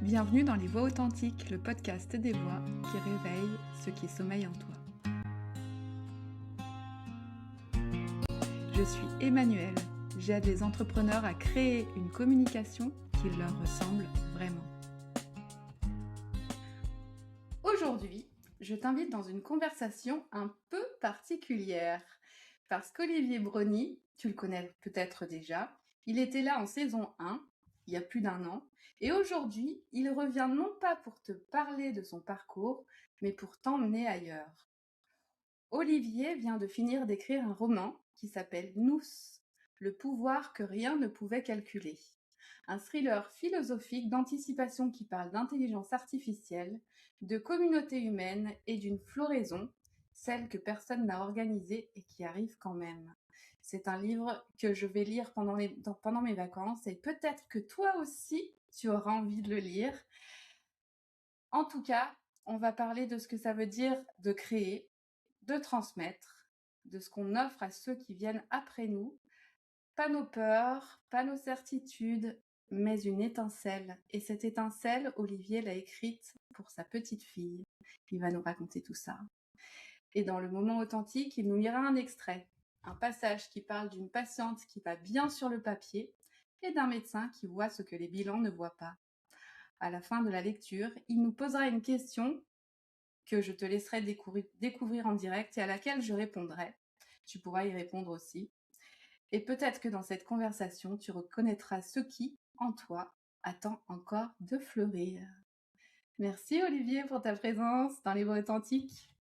Bienvenue dans Les Voix Authentiques, le podcast des voix qui réveille ce qui sommeille en toi. Je suis Emmanuelle, j'aide les entrepreneurs à créer une communication qui leur ressemble vraiment. Aujourd'hui, je t'invite dans une conversation un peu particulière parce qu'Olivier Brony, tu le connais peut-être déjà, il était là en saison 1, il y a plus d'1 an, et aujourd'hui, il revient non pas pour te parler de son parcours, mais pour t'emmener ailleurs. Olivier vient de finir d'écrire un roman qui s'appelle Nous, le pouvoir que rien ne pouvait calculer. Un thriller philosophique d'anticipation qui parle d'intelligence artificielle, de communauté humaine et d'une floraison, celle que personne n'a organisée et qui arrive quand même. C'est un livre que je vais lire pendant mes vacances et peut-être que toi aussi, tu auras envie de le lire. En tout cas, on va parler de ce que ça veut dire de créer, de transmettre, de ce qu'on offre à ceux qui viennent après nous. Pas nos peurs, pas nos certitudes, mais une étincelle. Et cette étincelle, Olivier l'a écrite pour sa petite fille. Il va nous raconter tout ça. Et dans le moment authentique, il nous lira un extrait, un passage qui parle d'une patiente qui va bien sur le papier et d'un médecin qui voit ce que les bilans ne voient pas. À la fin de la lecture, il nous posera une question que je te laisserai découvrir en direct et à laquelle je répondrai. Tu pourras y répondre aussi. Et peut-être que dans cette conversation, tu reconnaîtras ce qui, en toi, attend encore de fleurir. Merci Olivier pour ta présence dans Les Voix Authentiques.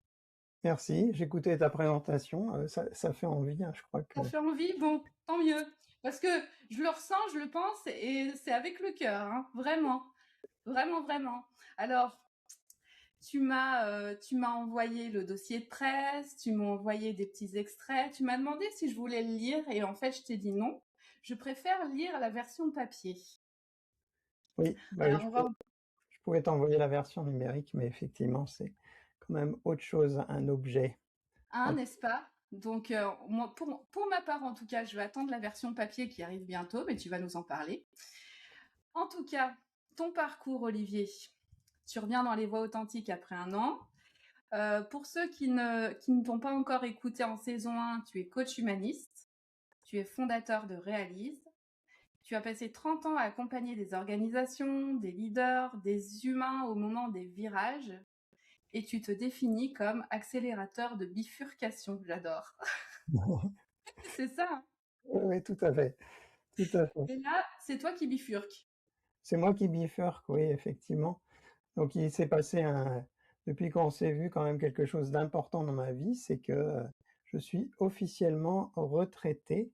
Merci, j'écoutais ta présentation, ça fait envie, hein, je crois que... Ça fait envie? Bon, tant mieux. Parce que je le ressens, je le pense, et c'est avec le cœur, hein, vraiment. Vraiment, vraiment. Alors, tu m'as envoyé le dossier de presse, tu m'as envoyé des petits extraits, tu m'as demandé si je voulais le lire, et en fait, je t'ai dit non. Je préfère lire la version papier. Oui, bah oui, Alors, je pouvais t'envoyer la version numérique, mais effectivement, c'est quand même autre chose, un objet. hein, n'est-ce pas? Donc, moi, pour ma part, en tout cas, je vais attendre la version papier qui arrive bientôt, mais tu vas nous en parler. En tout cas, ton parcours, Olivier, tu reviens dans Les Voix Authentiques après 1 an. Pour ceux qui ne t'ont pas encore écouté en saison 1, tu es coach humaniste, tu es fondateur de Réalise, tu as passé 30 ans à accompagner des organisations, des leaders, des humains au moment des virages, et tu te définis comme accélérateur de bifurcation. J'adore. C'est ça, hein. Oui, oui, tout à fait, tout à fait. Et là, c'est toi qui bifurques. C'est moi qui bifurque, oui, effectivement. Donc il s'est passé depuis qu'on s'est vu, quand même quelque chose d'important dans ma vie, c'est que je suis officiellement retraité,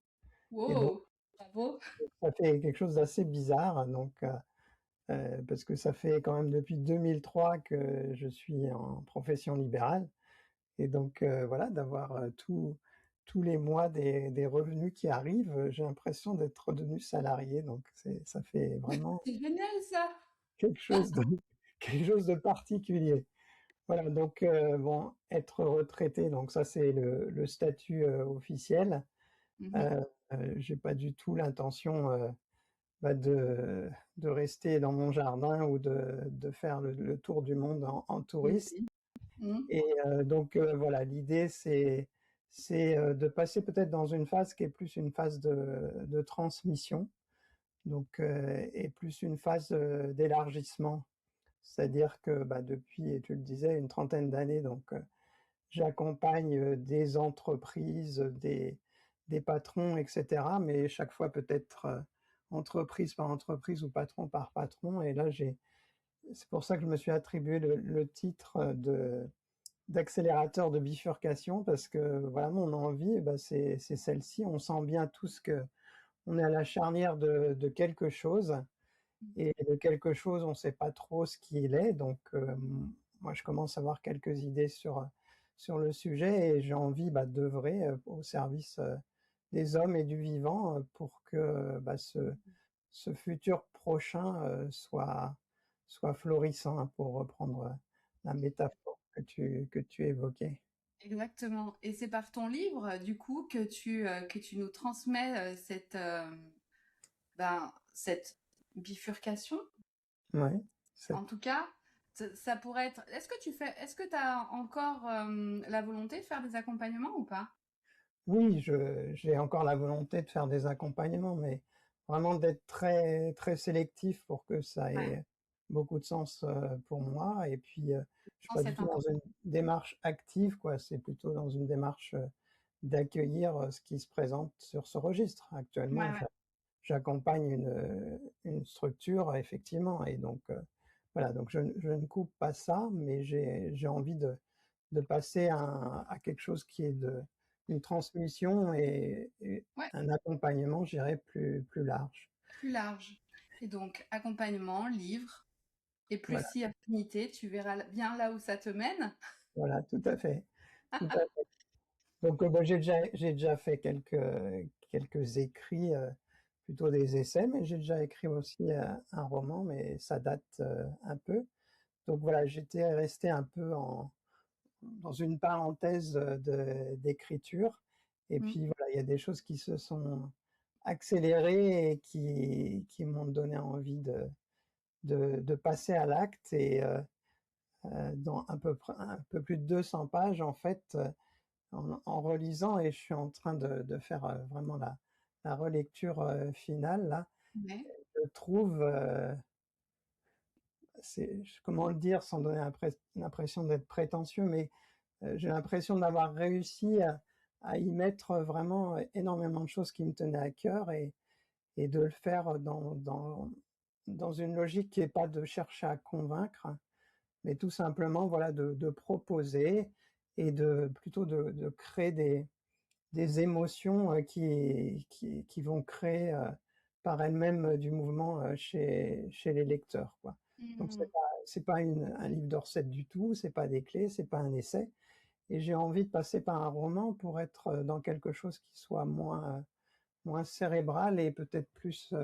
et donc Wow, bravo. ça fait quelque chose d'assez bizarre, donc... parce que ça fait quand même depuis 2003 que je suis en profession libérale et donc voilà, d'avoir tous les mois des revenus qui arrivent, j'ai l'impression d'être redevenu salarié, donc ça fait vraiment C'est génial ça. quelque chose de quelque chose de particulier. Voilà, donc bon, être retraité, donc ça c'est le statut officiel. Mhm. Heu j'ai pas du tout l'intention, bah, de rester dans mon jardin ou de faire le tour du monde en touriste. Oui. Mhm. Et donc voilà, l'idée c'est de passer peut-être dans une phase qui est plus une phase de transmission, donc et plus une phase d'élargissement. C'est-à-dire que, bah, depuis, et tu le disais, une trentaine d'années, donc j'accompagne des entreprises, des patrons, et cetera, mais chaque fois peut-être entreprise par entreprise ou patron par patron. Et là, c'est pour ça que je me suis attribué le titre d'accélérateur de bifurcation, parce que voilà, mon envie, bah, c'est celle-ci. On sent bien tous que on est à la charnière de quelque chose, et de quelque chose, on ne sait pas trop ce qu'il est. Donc, moi, je commence à avoir quelques idées sur le sujet, et j'ai envie, bah, d'œuvrer au service des hommes et du vivant, pour que bah, ce futur prochain soit florissant, hein, pour reprendre la métaphore que tu évoquais. Exactement. Et c'est par ton livre, du coup, que tu nous transmets cette bifurcation. Ouais. En tout cas, ça pourrait être. Est-ce que tu as encore la volonté de faire des accompagnements ou pas? Oui, j'ai encore la volonté de faire des accompagnements, mais vraiment d'être très, très sélectif pour que ça Ouais, ait beaucoup de sens pour moi. Et puis, je suis non, pas du c'est tout dans important. une démarche active, quoi. C'est plutôt dans une démarche d'accueillir ce qui se présente sur ce registre. Ouais, Actuellement, ouais. j'accompagne une structure, effectivement. Et donc, voilà, donc je ne coupe pas ça, mais j'ai envie de passer à quelque chose qui est une transmission et Ouais, un accompagnement, je dirais, plus large. plus large. Et donc, accompagnement, livre, et plus Voilà, si affinité, tu verras bien là où ça te mène. voilà, tout à fait. Tout à fait. Donc, bah, j'ai déjà fait quelques écrits, plutôt des essais, mais j'ai déjà écrit aussi un roman, mais ça date un peu. Donc voilà, j'étais resté un peu dans une parenthèse d'écriture. Et Mm. puis voilà, il y a des choses qui se sont accélérées et qui m'ont donné envie de passer à l'acte. Et dans un peu plus de 200 pages, en fait, en relisant, et je suis en train de faire vraiment la relecture finale, là, Ouais. je trouve, comment le dire sans donner l'impression d'être prétentieux, mais j'ai l'impression d'avoir réussi à y mettre vraiment énormément de choses qui me tenaient à cœur et de le faire dans une logique qui est pas de chercher à convaincre, mais tout simplement voilà, de proposer et plutôt de créer des émotions qui vont créer par elles-mêmes du mouvement chez les lecteurs, quoi. Donc Mm. c'est pas un livre de recettes du tout, c'est pas des clés, c'est pas un essai. Et j'ai envie de passer par un roman pour être dans quelque chose qui soit moins cérébral et peut-être plus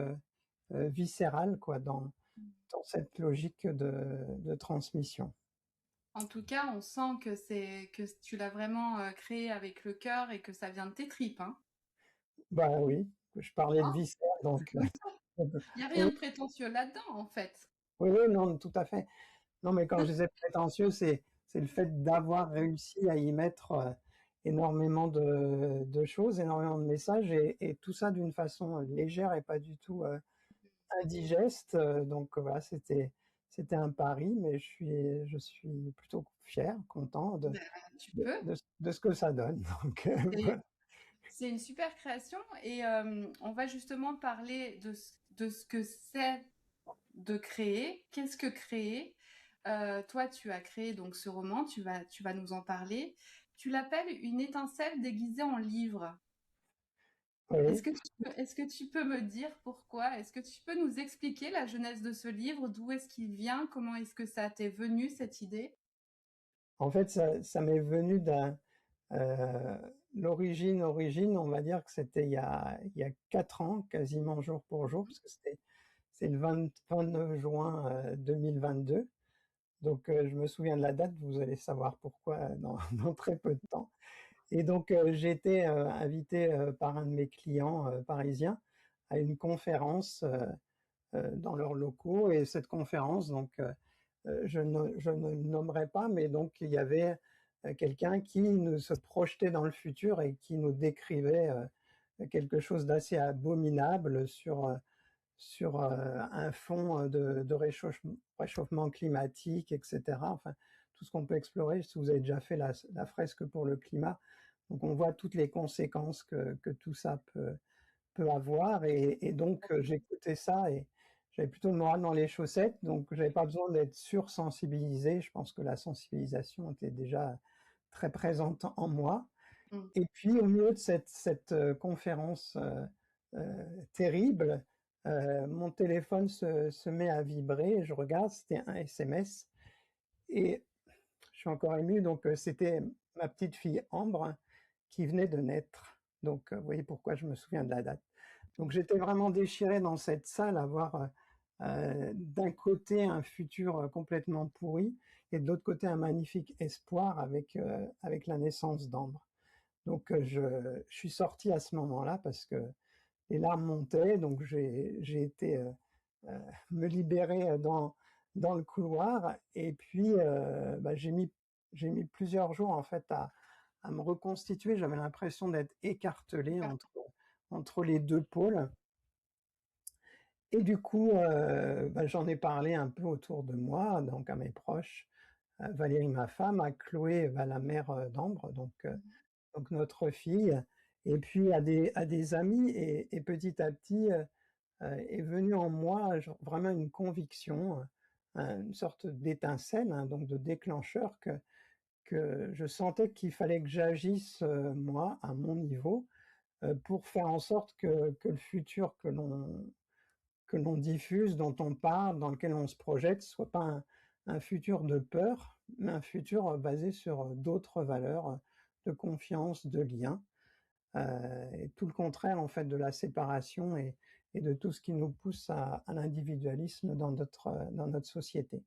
viscéral, quoi, dans cette logique de transmission. En tout cas, on sent que tu l'as vraiment créé avec le cœur et que ça vient de tes tripes, hein. Bah oui, je parlais de Hein. viscère, donc Il n'y a rien oui, de prétentieux là-dedans, en fait. oui, oui, non, tout à fait. Non, mais quand je disais prétentieux, c'est le fait d'avoir réussi à y mettre énormément de choses, énormément de messages, et tout ça d'une façon légère et pas du tout indigeste. Donc voilà, c'était un pari, mais je suis plutôt fier, content Ben, tu peux. de ce que ça donne. Donc C'est voilà. c'est une super création et on va justement parler de ce que c'est de créer. Qu'est-ce que créer? Toi, tu as créé donc ce roman, tu vas nous en parler. Tu l'appelles une étincelle déguisée en livre. Oui. Est-ce que tu peux me dire pourquoi? Est-ce que tu peux nous expliquer la genèse de ce livre? D'où est-ce qu'il vient? Comment est-ce que ça t'est venu, cette idée? En fait, ça m'est venu euh, l'origine, on va dire que c'était il y a 4 ans, quasiment jour pour jour, parce que c'est le 29 juin 2022. Donc, je me souviens de la date, vous allez savoir pourquoi dans très peu de temps. Et donc, j'ai été invité par un de mes clients parisiens à une conférence dans leurs locaux. Et cette conférence, donc, je ne le nommerai pas, mais donc il y avait quelqu'un qui nous se projetait dans le futur et qui nous décrivait quelque chose d'assez abominable sur un fond de réchauffement climatique, etc. Enfin, tout ce qu'on peut explorer, si vous avez déjà fait la fresque pour le climat. Donc on voit toutes les conséquences que tout ça peut avoir. Et donc j'écoutais ça et j'avais plutôt le moral dans les chaussettes, donc j'avais pas besoin d'être sursensibilisé. Je pense que la sensibilisation était déjà très présente en moi. Mm. Et puis au milieu de cette conférence terrible, mon téléphone se met à vibrer, je regarde, c'était un SMS, et je suis encore ému, donc c'était ma petite fille Ambre qui venait de naître. Donc vous voyez pourquoi je me souviens de la date. Donc j'étais vraiment déchiré dans cette salle à voir d'un côté un futur complètement pourri et de l'autre côté un magnifique espoir avec la naissance d'Ambre. Donc je suis sorti à ce moment-là parce que les larmes montaient, donc j'ai été me libérer dans le couloir et puis, bah, j'ai mis plusieurs jours en fait à me reconstituer. J'avais l'impression d'être écartelé entre les 2 pôles et du coup, bah, j'en ai parlé un peu autour de moi, donc à mes proches, Valérie ma femme, à Chloé, bah, la mère, d'Ambre, donc notre fille et puis à des amis et petit à petit, est venue en moi genre vraiment une conviction, une sorte d'étincelle, hein, donc de déclencheur que je sentais qu'il fallait que j'agisse, moi, à mon niveau, pour faire en sorte que le futur que l'on diffuse, dont on parle, dans lequel on se projette, soit pas un futur de peur, mais un futur, basé sur, d'autres valeurs, de confiance, de lien, et tout le contraire, en fait, de la séparation et de tout ce qui nous pousse à l'individualisme dans notre société.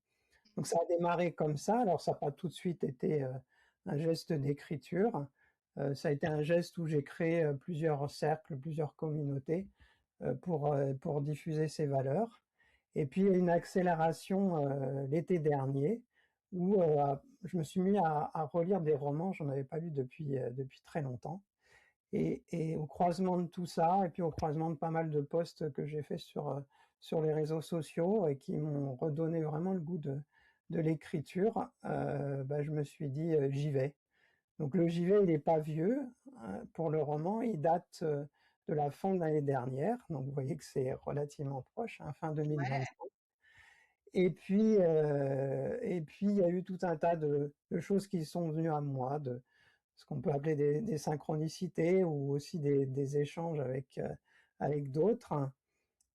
Donc ça a démarré comme ça, alors ça a pas tout de suite été, un geste d'écriture, ça a été un geste où j'ai créé, plusieurs cercles, plusieurs communautés, pour diffuser ces valeurs et puis une accélération, l'été dernier où, je me suis mis à relire des romans, j'en avais pas lu depuis très longtemps et au croisement de tout ça et puis au croisement de pas mal de posts que j'ai fait sur les réseaux sociaux et qui m'ont redonné vraiment le goût de l'écriture, bah, je me suis dit, «J'y vais». Donc le j'y vais, il est pas vieux, pour le roman, il date, de la fin de l'année dernière, donc vous voyez que c'est relativement proche, hein, fin Ouais. 2025 et puis il y a eu tout un tas de choses qui sont venues à moi, de ce qu'on peut appeler des synchronicités ou aussi des échanges avec d'autres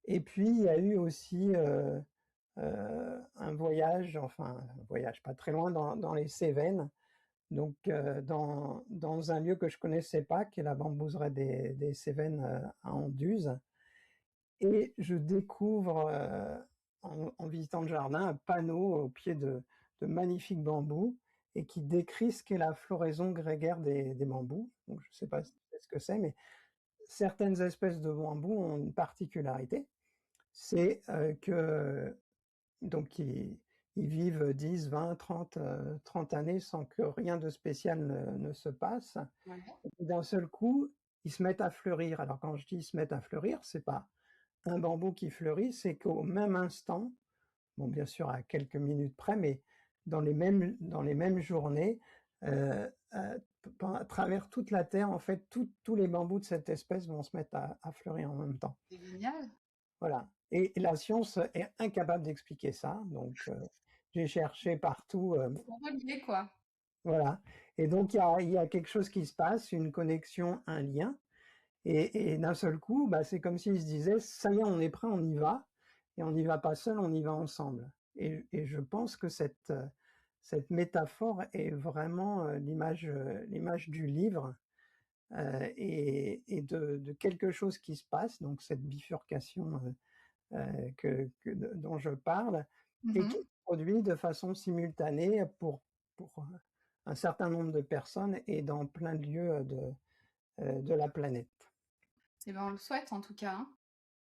et puis il y a eu aussi, un voyage, enfin un voyage pas très loin dans les Cévennes, donc dans un lieu que je connaissais pas, qui est la bambouseraie des Cévennes, à Anduze et je découvre, en visitant le jardin, un panneau au pied de magnifiques bambous et qui décrit ce qu'est la floraison grégaire des bambous. Donc je ne sais pas si tu sais ce que c'est, mais certaines espèces de bambous ont une particularité, c'est, que donc ils vivent 10, 20, 30 années sans que rien de spécial ne se passe Ouais. et d'un seul coup, ils se mettent à fleurir. Alors quand je dis: «Ils se mettent à fleurir», c'est pas un bambou qui fleurit, c'est qu'au même instant, bon bien sûr à quelques minutes près, mais dans les mêmes journées, à travers toute la terre, en fait, tous les bambous de cette espèce vont se mettre à fleurir en même temps. C'est génial. Voilà et la science est incapable d'expliquer ça, donc j'ai cherché partout, Pour relier, quoi. voilà et donc il y a quelque chose qui se passe, une connexion, un lien et d'un seul coup, bah, c'est comme s'ils se disaient: «Ça y est, on est prêt, on y va et on n'y va pas seul, on y va ensemble» et je pense que cette métaphore est vraiment, l'image du livre, et de quelque chose qui se passe, donc cette bifurcation, dont je parle et qui Mmh. se produit de façon simultanée pour, un certain nombre de personnes et dans plein de lieux, de la planète. Et ben, on le souhaite en tout cas, hein.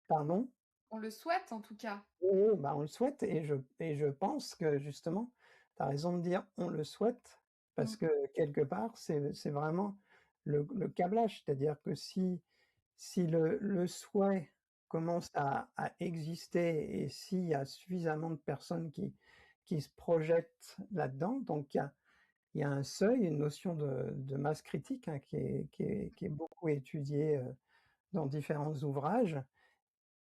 Pardon? On le souhaite en tout cas. Oui, oui, bah, on le souhaite et je pense que justement, tu as raison de dire: «On le souhaite» parce Mmh. que quelque part, c'est vraiment le câblage. C'est-à-dire que si le souhait commence à exister et s'il y a suffisamment de personnes qui se projettent là-dedans, donc il y a un seuil, une notion de masse critique, hein, qui est beaucoup étudiée, dans différents ouvrages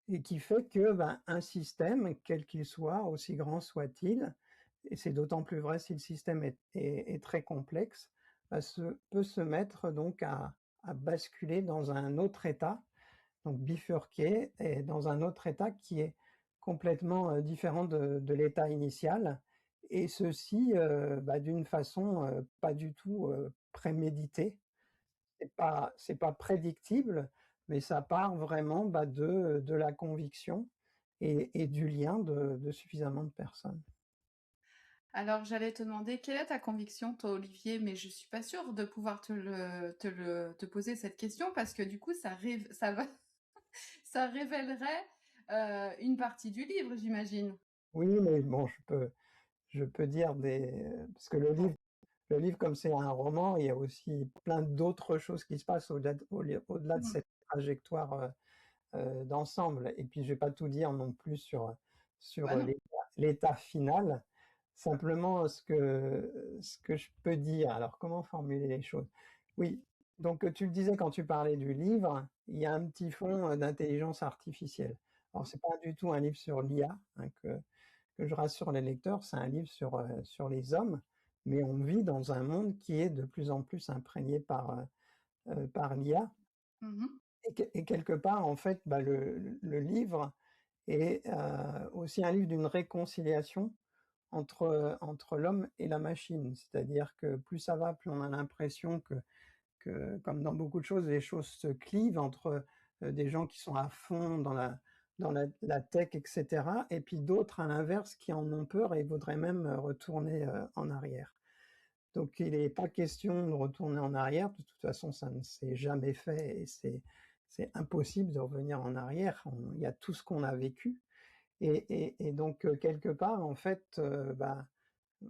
et qui fait que, ben, un système, quel qu'il soit, aussi grand soit-il, et c'est d'autant plus vrai si le système est très complexe, bah, peut se mettre donc à basculer dans un autre état, donc bifurquer et dans un autre état qui est complètement, différent de l'état initial et ceci, bah, d'une façon, pas du tout, préméditée. C'est pas prédictible, mais ça part vraiment, bah, de la conviction et du lien de suffisamment de personnes. Alors j'allais te demander quelle est ta conviction toi, Olivier? Mais je suis pas sûre de pouvoir te poser cette question parce que du coup ça va ça révélerait, une partie du livre, j'imagine? Oui, mais bon, je peux dire parce que le livre, comme c'est un roman, il y a aussi plein d'autres choses qui se passent au-delà de Mmh. cette trajectoire d'ensemble. Et puis, je vais pas tout dire non plus sur Bah non. l'état final. Simplement, ce que je peux dire. Alors, comment formuler les choses? Oui, donc tu le disais quand tu parlais du livre, il y a un petit fond d'intelligence artificielle. Alors, c'est pas du tout un livre sur l'IA, hein, que je rassure les lecteurs, c'est un livre sur les hommes, mais on vit dans un monde qui est de plus en plus imprégné par l'IA. Mmh. Et quelque part, en fait, bah, le livre est aussi un livre d'une réconciliation entre l'homme et la machine. C'est-à-dire que plus ça va, plus on a l'impression que, comme dans beaucoup de choses, les choses se clivent entre des gens qui sont à fond dans la tech, etc., et puis d'autres, à l'inverse, qui en ont peur et voudraient même retourner en arrière. Donc il n'est pas question de retourner en arrière. De toute façon, ça ne s'est jamais fait et c'est impossible de revenir en arrière. Il y a tout ce qu'on a vécu. Et donc, quelque part, en fait, bah,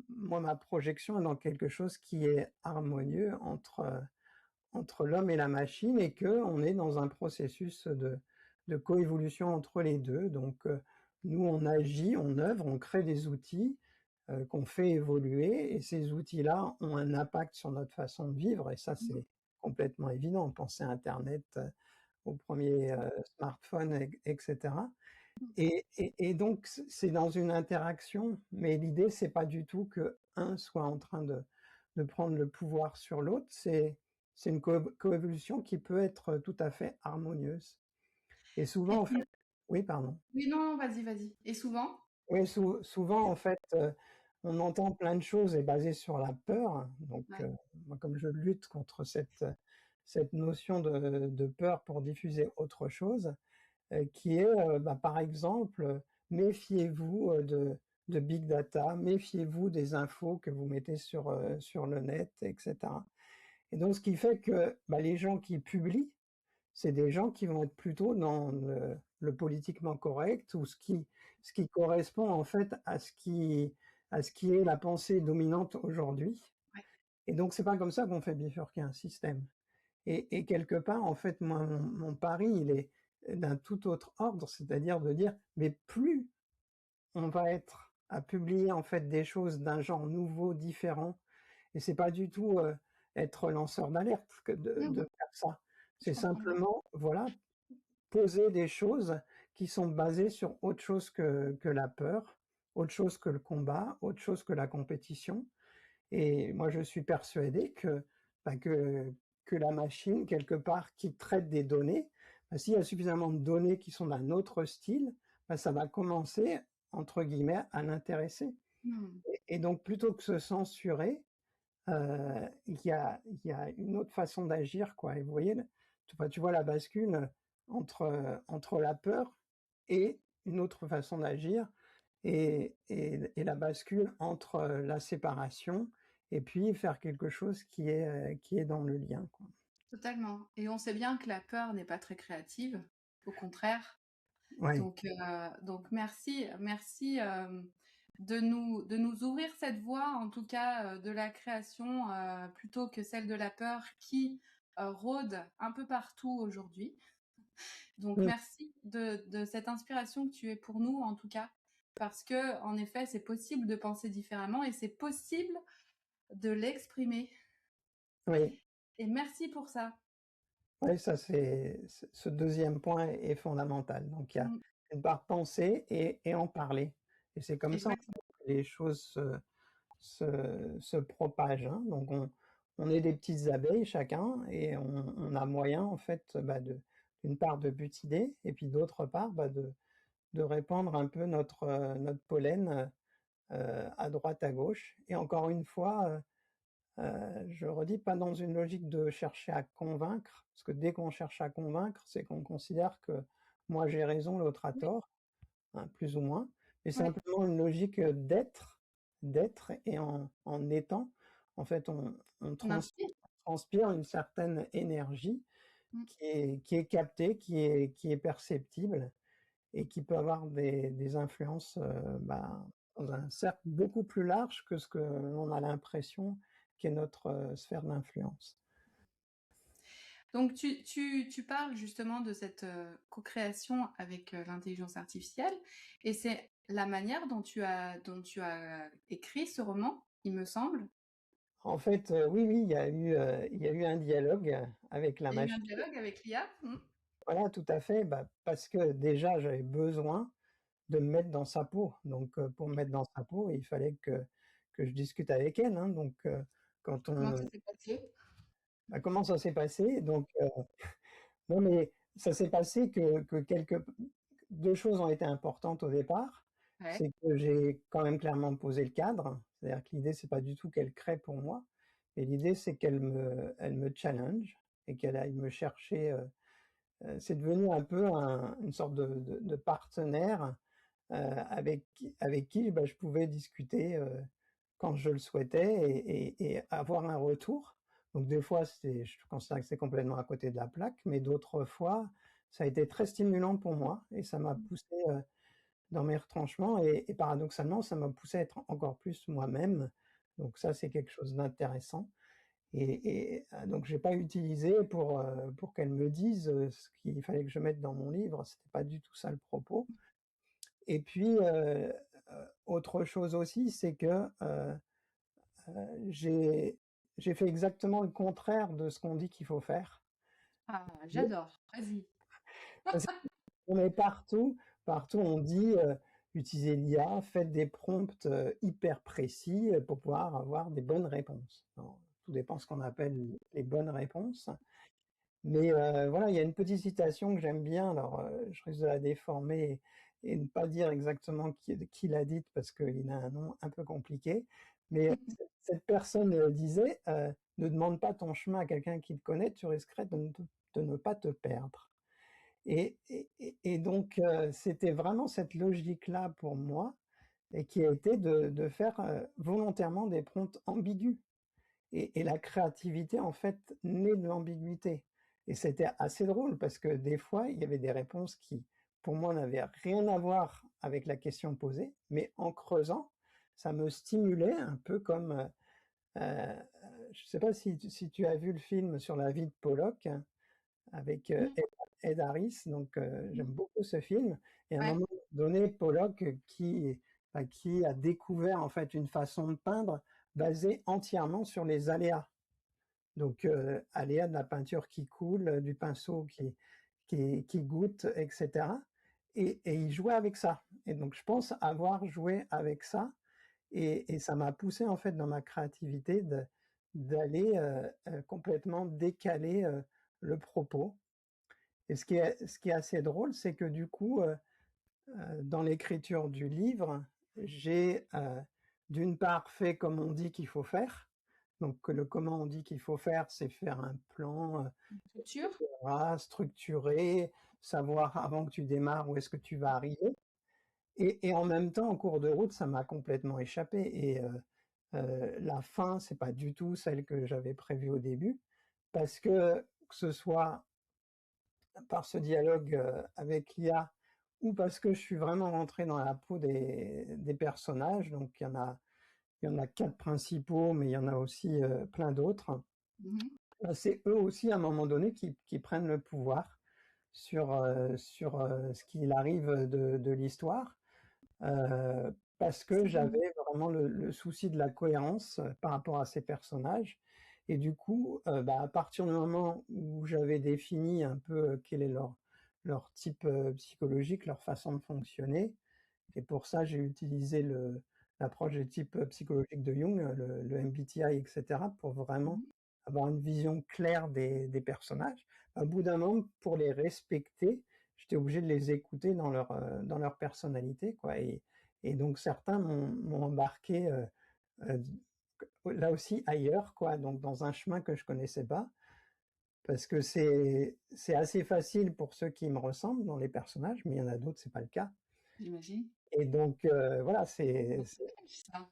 moi, ma projection est dans quelque chose qui est harmonieux entre l'homme et la machine, et qu'on est dans un processus de coévolution entre les deux. Donc, nous, on agit, on œuvre, on crée des outils qu'on fait évoluer, et ces outils-là ont un impact sur notre façon de vivre, et ça, Mmh. c'est complètement évident. Pensez à Internet, au premier smartphone, etc. Et donc, c'est dans une interaction, mais l'idée, c'est pas du tout que un soit en train de prendre le pouvoir sur l'autre. C'est une coévolution qui peut être tout à fait harmonieuse. Et souvent, en Et fait, oui, pardon. oui, non, vas-y, vas-y. Et souvent? Oui, souvent, en fait, on entend plein de choses et basées sur la peur. Donc, Ouais. moi, comme je lutte contre cette notion de peur pour diffuser autre chose, qui est, bah, par exemple, méfiez-vous de big data, méfiez-vous des infos que vous mettez sur le net, etc. Et donc, ce qui fait que bah, les gens qui publient, c'est des gens qui vont être plutôt dans le politiquement correct, ou ce qui correspond en fait à ce qui est la pensée dominante aujourd'hui. Ouais. Et donc, c'est pas comme ça qu'on fait bifurquer un système. Et quelque part, en fait, moi, mon pari, il est d'un tout autre ordre, c'est-à-dire de dire, mais plus on va être à publier en fait des choses d'un genre nouveau, différent, et c'est pas du tout être lanceur d'alerte que de, Mmh. de faire ça. Je C'est comprends bien. simplement, voilà, poser des choses qui sont basées sur autre chose que la peur, autre chose que le combat, autre chose que la compétition. Et moi, je suis persuadé bah, que la machine, quelque part, qui traite des données, bah, s'il y a suffisamment de données qui sont d'un autre style, bah, ça va commencer, entre guillemets, à l'intéresser. Mmh. Et donc, plutôt que se censurer, il y a une autre façon d'agir, quoi. Et vous voyez, tu vois la bascule entre la peur et une autre façon d'agir, et la bascule entre la séparation et puis faire quelque chose qui est dans le lien, quoi. Totalement. Et on sait bien que la peur n'est pas très créative, au contraire. Ouais, Donc merci, merci de nous ouvrir cette voie, en tout cas de la création, plutôt que celle de la peur qui rôde un peu partout aujourd'hui. Donc mmh, merci de cette inspiration que tu es pour nous, en tout cas, parce que en effet, c'est possible de penser différemment et c'est possible de l'exprimer. oui, Et merci pour ça. oui, ça ce deuxième point est fondamental. Donc il y a Mm, une part penser et en parler. Et c'est comme ça, en exactement. fait, que les choses se propagent, hein. Donc on est des petites abeilles chacun, et on a moyen, en fait, bah, d'une part de butider, et puis d'autre part, bah, de répandre un peu notre pollen à droite, à gauche. Et encore une fois, je redis, pas dans une logique de chercher à convaincre, parce que dès qu'on cherche à convaincre, c'est qu'on considère que moi j'ai raison, l'autre a Oui, tort, hein, plus ou moins, mais oui. simplement une logique d'être, et en étant, en fait, on On inspire. transpire une certaine énergie Mm, qui est captée, qui est perceptible, et qui peut avoir des influences, dans un cercle beaucoup plus large que ce que l'on a l'impression qu'est notre, sphère d'influence. Donc tu parles justement de cette, co-création avec, l'intelligence artificielle et c'est la manière dont tu as écrit ce roman, il me semble? En fait, oui, oui, il y a eu un dialogue avec la Il y a eu un machine. dialogue avec l'IA? Mmh. Voilà, tout à fait, parce que déjà j'avais besoin de me mettre dans sa peau. Donc, pour me mettre dans sa peau, il fallait que je discute avec elle, hein. Donc, quand Comment on ça s'est passé? comment ça s'est passé? Donc, non, mais ça s'est passé que 2 choses ont été importantes au départ. Ouais. C'est que j'ai quand même clairement posé le cadre. C'est-à-dire que l'idée, c'est pas du tout qu'elle crée pour moi, mais l'idée, c'est elle me challenge et qu'elle aille me chercher, c'est devenu un peu une sorte de partenaire, avec qui, bah, je pouvais discuter, quand je le souhaitais et avoir un retour. Donc des fois, je considère que c'est complètement à côté de la plaque, mais d'autres fois, ça a été très stimulant pour moi et ça m'a poussé, dans mes retranchements et paradoxalement, ça m'a poussé à être encore plus moi-même. Donc ça, c'est quelque chose d'intéressant donc j'ai pas utilisé pour qu'elle me dise, ce qu'il fallait que je mette dans mon livre, c'était pas du tout ça le propos. Et puis, autre chose aussi, c'est que, j'ai j'ai fait exactement le contraire de ce qu'on dit qu'il faut faire. Ah, j'adore, vas-y. Parce qu'on est partout on dit, «Utilisez l'IA, faites des prompts, hyper précis, pour pouvoir avoir des bonnes réponses». Alors, tout dépend ce qu'on appelle les bonnes réponses. Mais voilà, il y a une petite citation que j'aime bien, alors je risque de la déformer et ne pas dire exactement qui l'a dite parce qu'il a un nom un peu compliqué. Mais cette personne, disait, «Ne demande pas ton chemin à quelqu'un qui te connaît, tu risquerais de ne pas te perdre». Et donc c'était vraiment cette logique-là pour moi et qui a été de faire, volontairement des prompts ambigus. Et la créativité, en fait, naît de l'ambiguïté. Et c'était assez drôle parce que des fois, il y avait des réponses qui, pour moi, n'avaient rien à voir avec la question posée, mais en creusant, ça me stimulait un peu comme, je ne sais pas si tu as vu le film sur la vie de Pollock, hein, avec, Mmh. Ed Harris, donc Mmh. j'aime beaucoup ce film et à un Ouais. moment donné, Pollock, qui a découvert, en fait, une façon de peindre basée entièrement sur les aléas. Donc, aléas de la peinture qui coule, du pinceau qui goutte et cetera et il jouait avec ça et donc je pense avoir joué avec ça et ça m'a poussé, en fait, dans ma créativité d'aller, complètement décaler, le propos et ce qui est assez drôle, c'est que du coup, dans l'écriture du livre, j'ai, d'une part fait comme on dit qu'il faut faire. Donc le comment on dit qu'il faut faire, c'est faire un plan, Structure? cetera, structuré, savoir avant que tu démarres où est-ce que tu vas arriver et en même temps, en cours de route, ça m'a complètement échappé et la fin, c'est pas du tout celle que j'avais prévue au début parce que ce soit par ce dialogue, avec l'IA ou parce que je suis vraiment rentré dans la peau des personnages. Donc il y en a 4 principaux, mais il y en a aussi, plein d'autres. Mmh. Bah, c'est eux aussi à un moment donné qui prennent le pouvoir sur, ce qu'il arrive de l'histoire, parce que C'est mignon. j'avais vraiment le souci de la cohérence, par rapport à ces personnages et du coup, à partir du moment où j'avais défini un peu, quel est leur type, psychologique, leur façon de fonctionner et pour ça j'ai utilisé l'approche de type, psychologique de Jung, le MBTI et cetera, pour vraiment Mmh. avoir une vision claire des personnages. Au bout d'un moment, pour les respecter, j'étais obligé de les écouter dans leur personnalité, quoi et donc certains m'ont embarqué, heu, là aussi ailleurs, quoi, donc dans un chemin que je connaissais pas. Parce que c'est assez facile pour ceux qui me ressemblent dans les personnages, mais il y en a d'autres, c'est pas le cas J'imagine. et donc voilà, Un c'est challenge ça.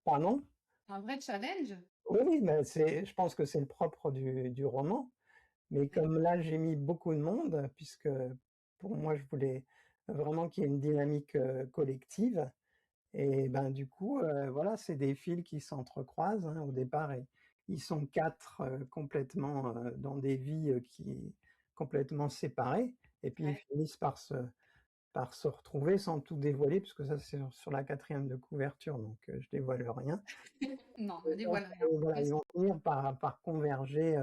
pardon? Un vrai challenge? Oui, oui, je pense que c'est le propre du roman, mais Ouais. comme là, j'ai mis beaucoup de monde puisque pour moi, je voulais, vraiment qu'il y ait une dynamique, collective et ben, du coup, voilà, c'est des fils qui s'entrecroisent, hein. Au départ, ils sont 4 complètement, dans des vies, qui complètement séparées et puis ils Ouais. finissent par se retrouver sans tout dévoiler puisque ça, c'est sur la 4e de couverture donc je dévoile rien. Non, Et me donc dévoile rien. voilà, Plus. ils vont finir par converger,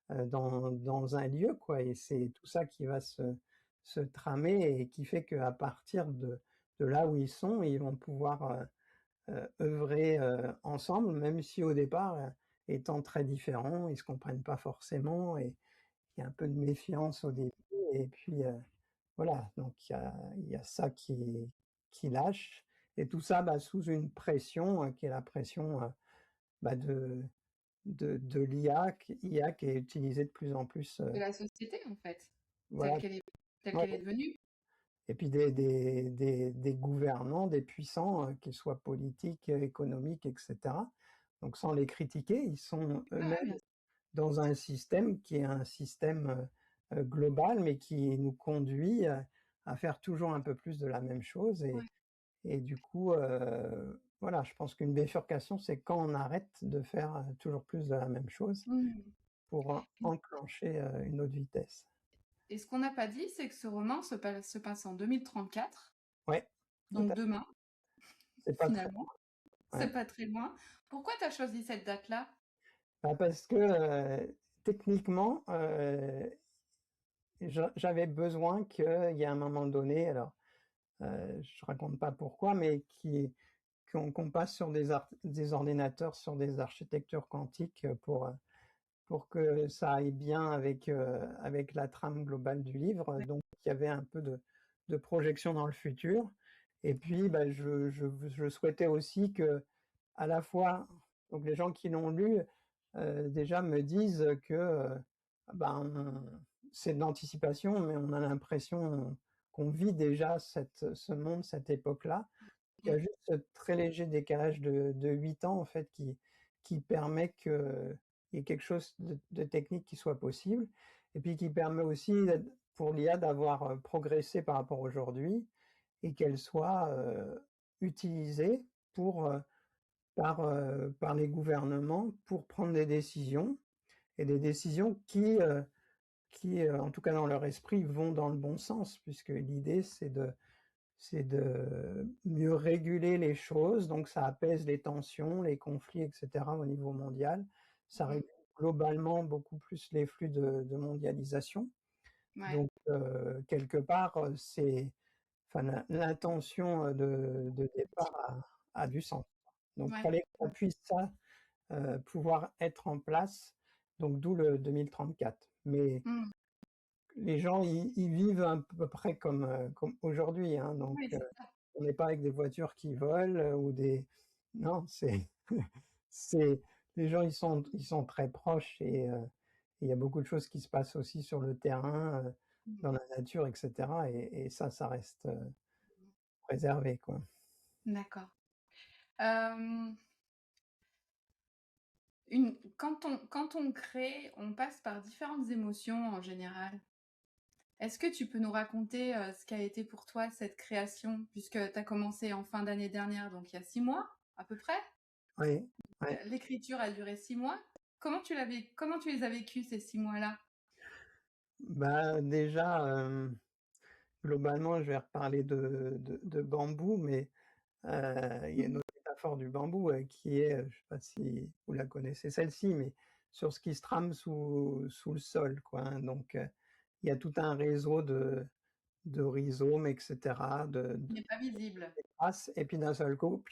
dans un lieu, quoi et c'est tout ça qui va se tramer et qui fait qu'à partir de là où ils sont, ils vont pouvoir, œuvrer, ensemble, même si au départ, étant très différents, ils se comprennent pas forcément et il y a un peu de méfiance au début et puis, voilà, donc il y a ça qui lâche et tout ça, bah, sous une pression, qui est la pression, bah, de l'IA qui est utilisée de plus en plus, De la société, en fait, telle voilà, qu'elle est telle ouais qu'elle est devenue. et puis des gouvernants, des puissants, qu'ils soient politiques, économiques et cetera. Donc sans les critiquer, ils sont Ouais, eux-mêmes bien sûr. dans un système qui est un système, global, mais qui nous conduit, à faire toujours un peu plus de la même chose Ouais. et du coup, voilà, je pense qu'une bifurcation, c'est quand on arrête de faire, toujours plus de la même chose Mmh. pour enclencher, une autre vitesse. Et ce qu'on n'a pas dit, c'est que ce roman se passe en 2034, Ouais, tout donc à demain, c'est pas très finalement. C'est ouais. pas très loin. Pourquoi tu as choisi cette date-là? Bah, parce que, techniquement, j'avais besoin qu'il y ait un moment donné, alors, je raconte pas pourquoi, mais qu'on passe sur des ordinateurs, sur des architectures quantiques, pour que ça aille bien avec la trame globale du livre. Donc il y avait un peu de projection dans le futur et puis, bah, je souhaitais aussi que à la fois donc les gens qui l'ont lu, déjà me disent que, ben, c'est de l'anticipation, mais on a l'impression qu'on vit déjà ce monde, cette époque-là. Il y a Mmh. juste ce très léger décalage de 8 ans en fait qui permet qu'il y ait quelque chose de technique qui soit possible et puis qui permet aussi pour l'IA d'avoir, progressé par rapport à aujourd'hui et qu'elle soit, utilisée pour, par les gouvernements pour prendre des décisions et des décisions qui, en tout cas dans leur esprit, vont dans le bon sens puisque l'idée c'est de mieux réguler les choses, donc ça apaise les tensions, les conflits et cetera au niveau mondial. Ça Mmh. régule globalement beaucoup plus les flux de mondialisation. Ouais. Donc quelque part, c'est enfin l'intention, de départ a du sens. Donc il Ouais. fallait qu'on Ouais. puisse ça, pouvoir être en place, donc d'où le 2034. Mais Mmh. les gens ils vivent à peu près comme aujourd'hui, hein, donc Oui, c'est ça. on n'est pas avec des voitures qui volent, ou des non, c'est c'est les gens, ils sont très proches et il y a beaucoup de choses qui se passent aussi sur le terrain, Mmh. dans la nature et cetera et ça reste, préservé, quoi. D'accord. Hem, quand on crée, on passe par différentes émotions en général. Est-ce que tu peux nous raconter, ce qu'a été pour toi cette création? Puisque tu as commencé en fin d'année dernière, donc il y a 6 mois à peu près? Oui, ouais. L'écriture a duré 6 mois. Comment tu les as vécus ces 6 mois-là? Bah, déjà, globalement, je vais reparler de bambou, mais il y a une Mmh. autre métaphore du bambou, qui est, je sais pas si vous la connaissez celle-ci, mais sur ce qui se trame sous le sol, quoi, hein. Donc, il y a tout un réseau de rhizomes et cetera, Qui n'est pas visible. traces et puis d'un seul coup,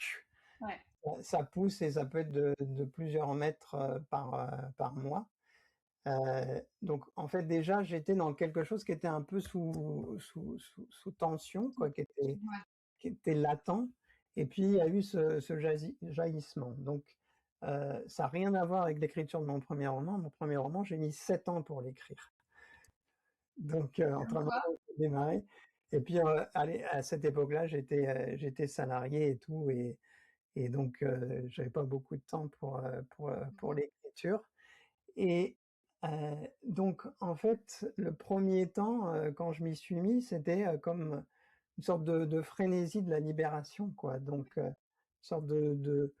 Ouais. ça pousse et ça peut être de plusieurs mètres, par mois. Donc en fait, déjà, j'étais dans quelque chose qui était un peu sous tension, quoi, Ouais. qui était latent et puis il y a eu ce jaillissement. Donc ça a rien à voir avec l'écriture de mon premier roman. Mon premier roman, j'ai mis 7 ans pour l'écrire. Donc entre Comme le moment quoi. où j'ai démarré et puis, allez, à cette époque-là, j'étais salarié et tout et donc j'avais pas beaucoup de temps pour Mmh. l'écriture et donc en fait, le premier temps, quand je m'y suis mis, c'était, comme une sorte de frénésie de la libération, quoi. Donc, une sorte de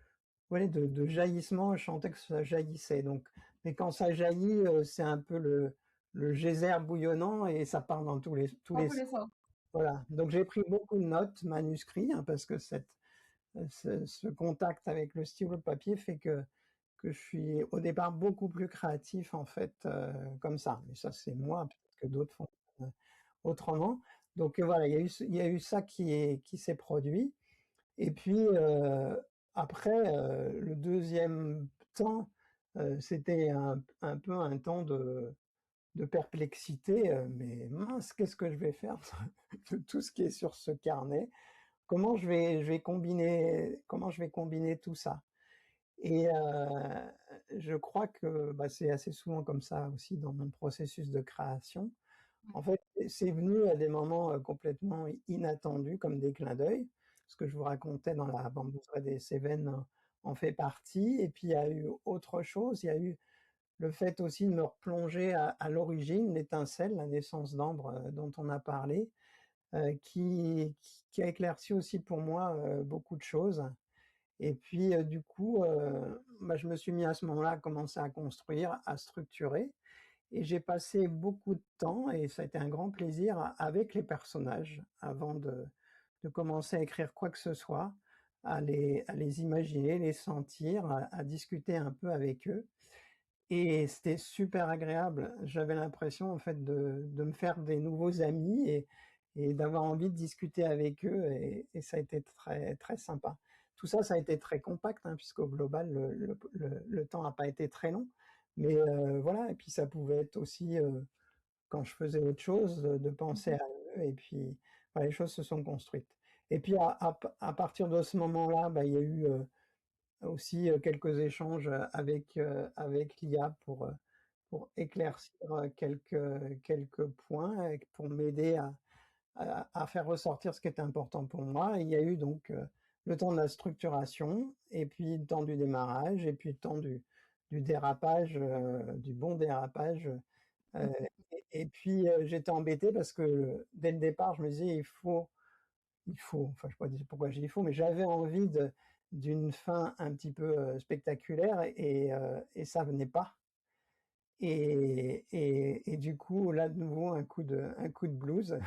ouais, de jaillissement. Je sentais que ça jaillissait. Donc, mais quand ça jaillit, c'est un peu le geyser bouillonnant et ça part dans tous Dans les tous les sens. sens. Voilà. Donc, j'ai pris beaucoup de notes manuscrits, hein, parce que ce contact avec le stylo papier fait que je suis au départ beaucoup plus créatif en fait, comme ça. Mais ça, c'est moi, peut-être que d'autres font autrement. Donc voilà, il y a eu ça qui s'est produit. Et puis après, le deuxième temps, c'était un peu un temps de perplexité. Mais mince, qu'est-ce que je vais faire de tout ce qui est sur ce carnet? Comment je vais combiner tout ça? Et je crois que, bah, c'est assez souvent comme ça aussi dans mon processus de création. En fait, c'est venu à des moments, complètement inattendus comme des clins d'œil. Ce que je vous racontais dans la Bambouserie des Cévennes en fait partie. Et puis il y a eu autre chose, il y a eu le fait aussi de me replonger à l'origine, l'étincelle, la naissance d'Ambre, dont on a parlé, qui a éclairci aussi pour moi, beaucoup de choses. Et puis, du coup, bah, je me suis mis à ce moment-là à commencer à construire, à structurer et j'ai passé beaucoup de temps et ça a été un grand plaisir avec les personnages avant de commencer à écrire quoi que ce soit, à les imaginer, les sentir, à discuter un peu avec eux et c'était super agréable. J'avais l'impression en fait de me faire des nouveaux amis et d'avoir envie de discuter avec eux et ça a été très, très sympa. Tout ça, ça a été très compact, hein, puisqu'au global, le temps n'a pas été très long. Mais voilà, et puis ça pouvait être aussi, quand je faisais autre chose, de penser Mhm. à eux, et puis voilà, les choses se sont construites. Et puis à partir de ce moment-là, bah, il y a eu aussi quelques échanges avec l'IA pour éclaircir quelques points, et pour m'aider à faire ressortir ce qui était important pour moi. Et il y a eu donc le temps de la structuration, et puis le temps du démarrage, et puis le temps du dérapage, du bon dérapage. euh, et puis j'étais embêté parce que dès le départ, je me disais, enfin je ne sais pas dire pourquoi j'ai dit il faut, mais j'avais envie d'une fin un petit peu spectaculaire et ça venait pas. Et du coup, là, de nouveau, un coup de blues.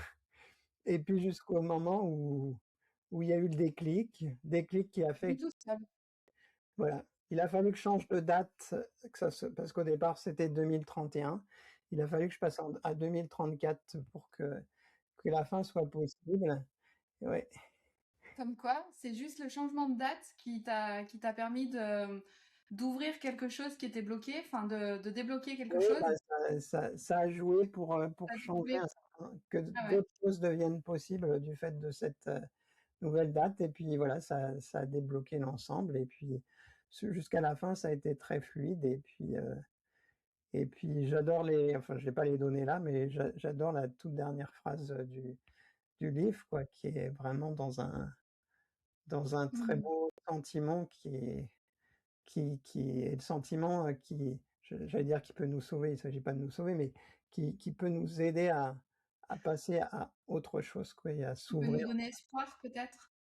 Et puis jusqu'au moment où il y a eu le déclic qui a Oui, fait, tout seul. voilà, il a fallu que je change de date, parce qu'au départ c'était 2031. Il a fallu que je passe à 2034 pour que la fin soit possible. Ouais. Comme quoi, c'est juste le changement de date qui t'a permis d'ouvrir quelque chose qui était bloqué, enfin de débloquer quelque Oui, chose. bah, ça a joué pour Ça a changer déjoué. que Ah ouais. d'autres choses deviennent possibles du fait de cette nouvelle date. Et puis voilà, ça a débloqué l'ensemble. Et puis jusqu'à la fin, ça a été très fluide. Et puis j'adore enfin, je n'ai pas les données là, mais j'adore la toute dernière phrase du livre, quoi, qui est vraiment dans un très Mhm. beau sentiment qui est le sentiment j'allais dire qui peut nous sauver, il ne s'agit pas de nous sauver, mais qui peut nous aider à passer à autre chose, quoi, et à Qui peut nous s'ouvrir. donner espoir peut-être.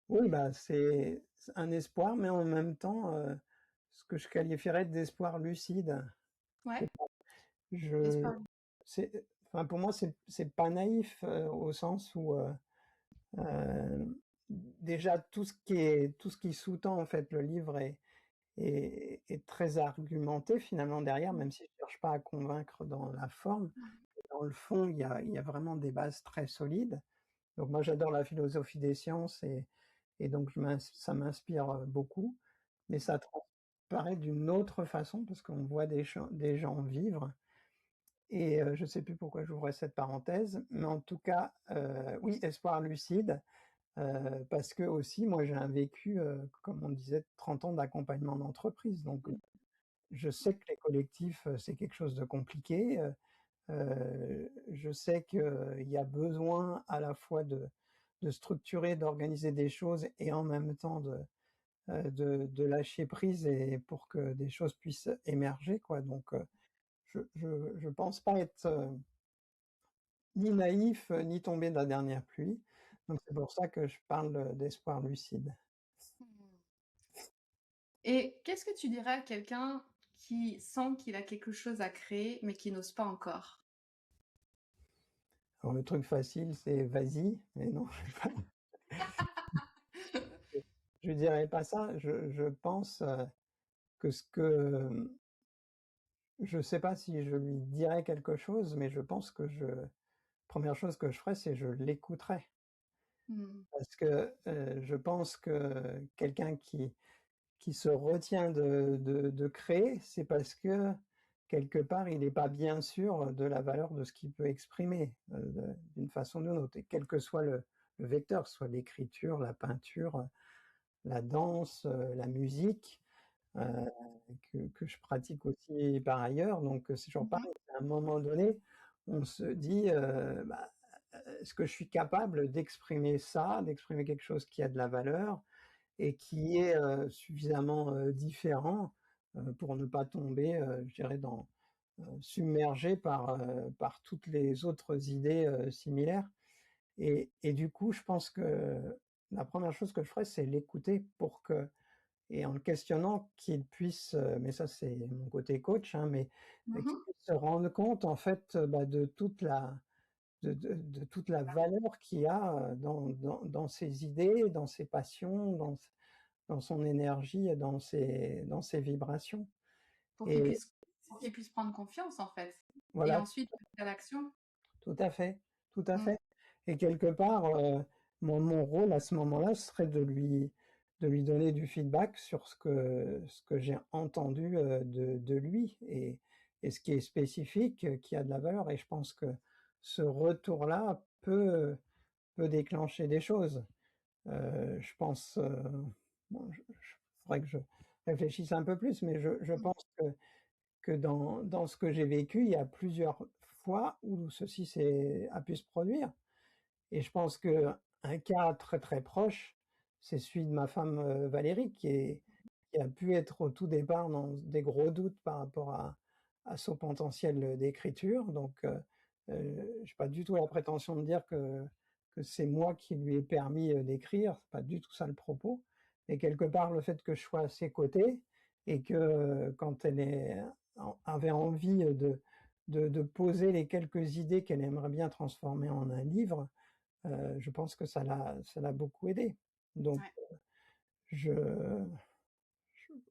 Oui, bah, c'est un espoir, mais en même temps, ce que je qualifierais d'espoir lucide. Je Ouais, sais pas, je, l'espoir. c'est, enfin, pour moi, c'est pas naïf au sens où euh, déjà tout ce qui sous-tend en fait le livre est très argumenté finalement derrière, même si je ne cherche pas à convaincre dans la forme. Dans le fond, il y a vraiment des bases très solides. Donc moi, j'adore la philosophie des sciences et donc ça m'inspire beaucoup, mais ça transparaît d'une autre façon parce qu'on voit des gens vivre. Et je ne sais plus pourquoi j'ouvrais cette parenthèse, mais en tout cas, oui, espoir lucide, parce que aussi, moi, j'ai un vécu, comme on disait, 30 ans d'accompagnement d'entreprise. Donc, je sais que les collectifs, c'est quelque chose de compliqué. Je sais qu'il y a besoin à la fois de structurer, d'organiser des choses et en même temps de lâcher prise et pour que des choses puissent émerger, quoi. Donc, je pense pas être ni naïf, ni tombé de la dernière pluie. Donc c'est pour ça que je parle, d'espoir lucide. Mmh. Et qu'est-ce que tu dirais à quelqu'un qui sent qu'il a quelque chose à créer, mais qui n'ose pas encore? Alors le truc facile, c'est: «Vas-y», mais non, je dirais pas ça. Je pense, que ce que, je sais pas si je lui dirais quelque chose, mais je pense que première chose que je ferais, c'est je l'écouterais. Mmh. Parce que, je pense que quelqu'un qui se retient de créer, c'est parce que, quelque part, il n'est pas bien sûr de la valeur de ce qu'il peut exprimer, d'une façon ou d'une autre, et quel que soit le vecteur, que ce soit l'écriture, la peinture, la danse, la musique, heu, que je pratique aussi par ailleurs. Donc c'est toujours Mmh. pareil, à un moment donné, on se dit, bah, «Est-ce que je suis capable d'exprimer ça, d'exprimer quelque chose qui a de la valeur?» et qui est, suffisamment, différent, pour ne pas tomber, je dirais submergé par toutes les autres idées, similaires, et du coup, je pense que la première chose que je ferais, c'est l'écouter pour que, et en le questionnant, qu'il puisse, mais ça c'est mon côté coach, hein, mais Mmh. qu'il puisse se rendre compte en fait, bah, de toute la valeur qu'il y a, dans ses idées, dans ses passions, dans son énergie et dans ses vibrations, Pour qu'il et puisse pour qu'il puisse prendre confiance, en fait et voilà, ensuite passer à l'action. tout à fait, tout à Mmh. fait, et quelque part, mon rôle à ce moment-là serait de lui donner du feedback sur ce que j'ai entendu, de lui, et ce qui est spécifique, qui a de la valeur, et je pense que ce retour-là peut déclencher des choses. Je pense, bon, faudrait que je réfléchisse un peu plus, mais je Mmh. pense que dans ce que j'ai vécu, il y a plusieurs fois où ceci a pu se produire, et je pense qu'un cas très, très proche, c'est celui de ma femme, Valérie, qui a pu être au tout départ dans des gros doutes par rapport à son potentiel d'écriture. Donc j'ai pas du tout la prétention de dire que c'est moi qui lui ai permis, d'écrire, c'est pas du tout ça le propos. Mais quelque part, le fait que je sois à ses côtés, et que, quand elle avait envie, de poser les quelques idées qu'elle aimerait bien transformer en un livre, je pense que ça l'a beaucoup aidé. Donc Ouais, je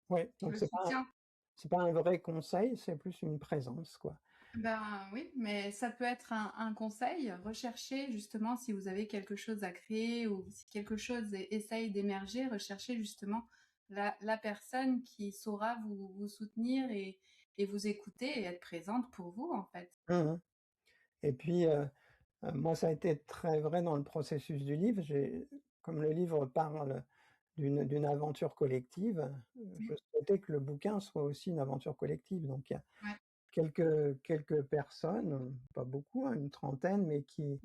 ouais, je donc le soutiens. c'est pas un vrai conseil, c'est plus une présence, quoi. Ben oui, mais ça peut être un conseil. Recherchez justement si vous avez quelque chose à créer ou si quelque chose essaye d'émerger, recherchez justement la personne qui saura vous soutenir et vous écouter et être présente pour vous, en fait. Mmh mh. Et puis, moi, ça a été très vrai dans le processus du livre. Comme le livre parle d'une aventure collective, je Mmh. souhaitais que le bouquin soit aussi une aventure collective. Donc il y a Ouais. quelques personnes, pas beaucoup, hein, une trentaine, mais Mmh.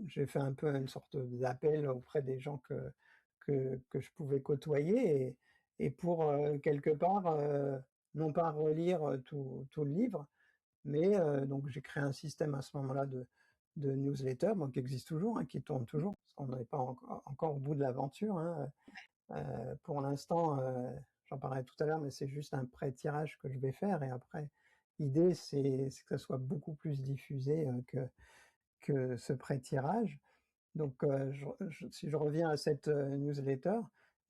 j'ai fait un peu une sorte d'appel auprès des gens que je pouvais côtoyer, et pour, quelque part, non pas relire, tout le livre, mais donc j'ai créé un système à ce moment-là de newsletter, bon, qui existe toujours, hein, qui tourne toujours, parce qu'on n'est pas encore au bout de l'aventure, hein. Pour l'instant, j'en parlerai tout à l'heure, mais c'est juste un pré-tirage que je vais faire, et après l'idée c'est que ça soit beaucoup plus diffusé, que ce pré-tirage. Donc si je reviens à cette, newsletter,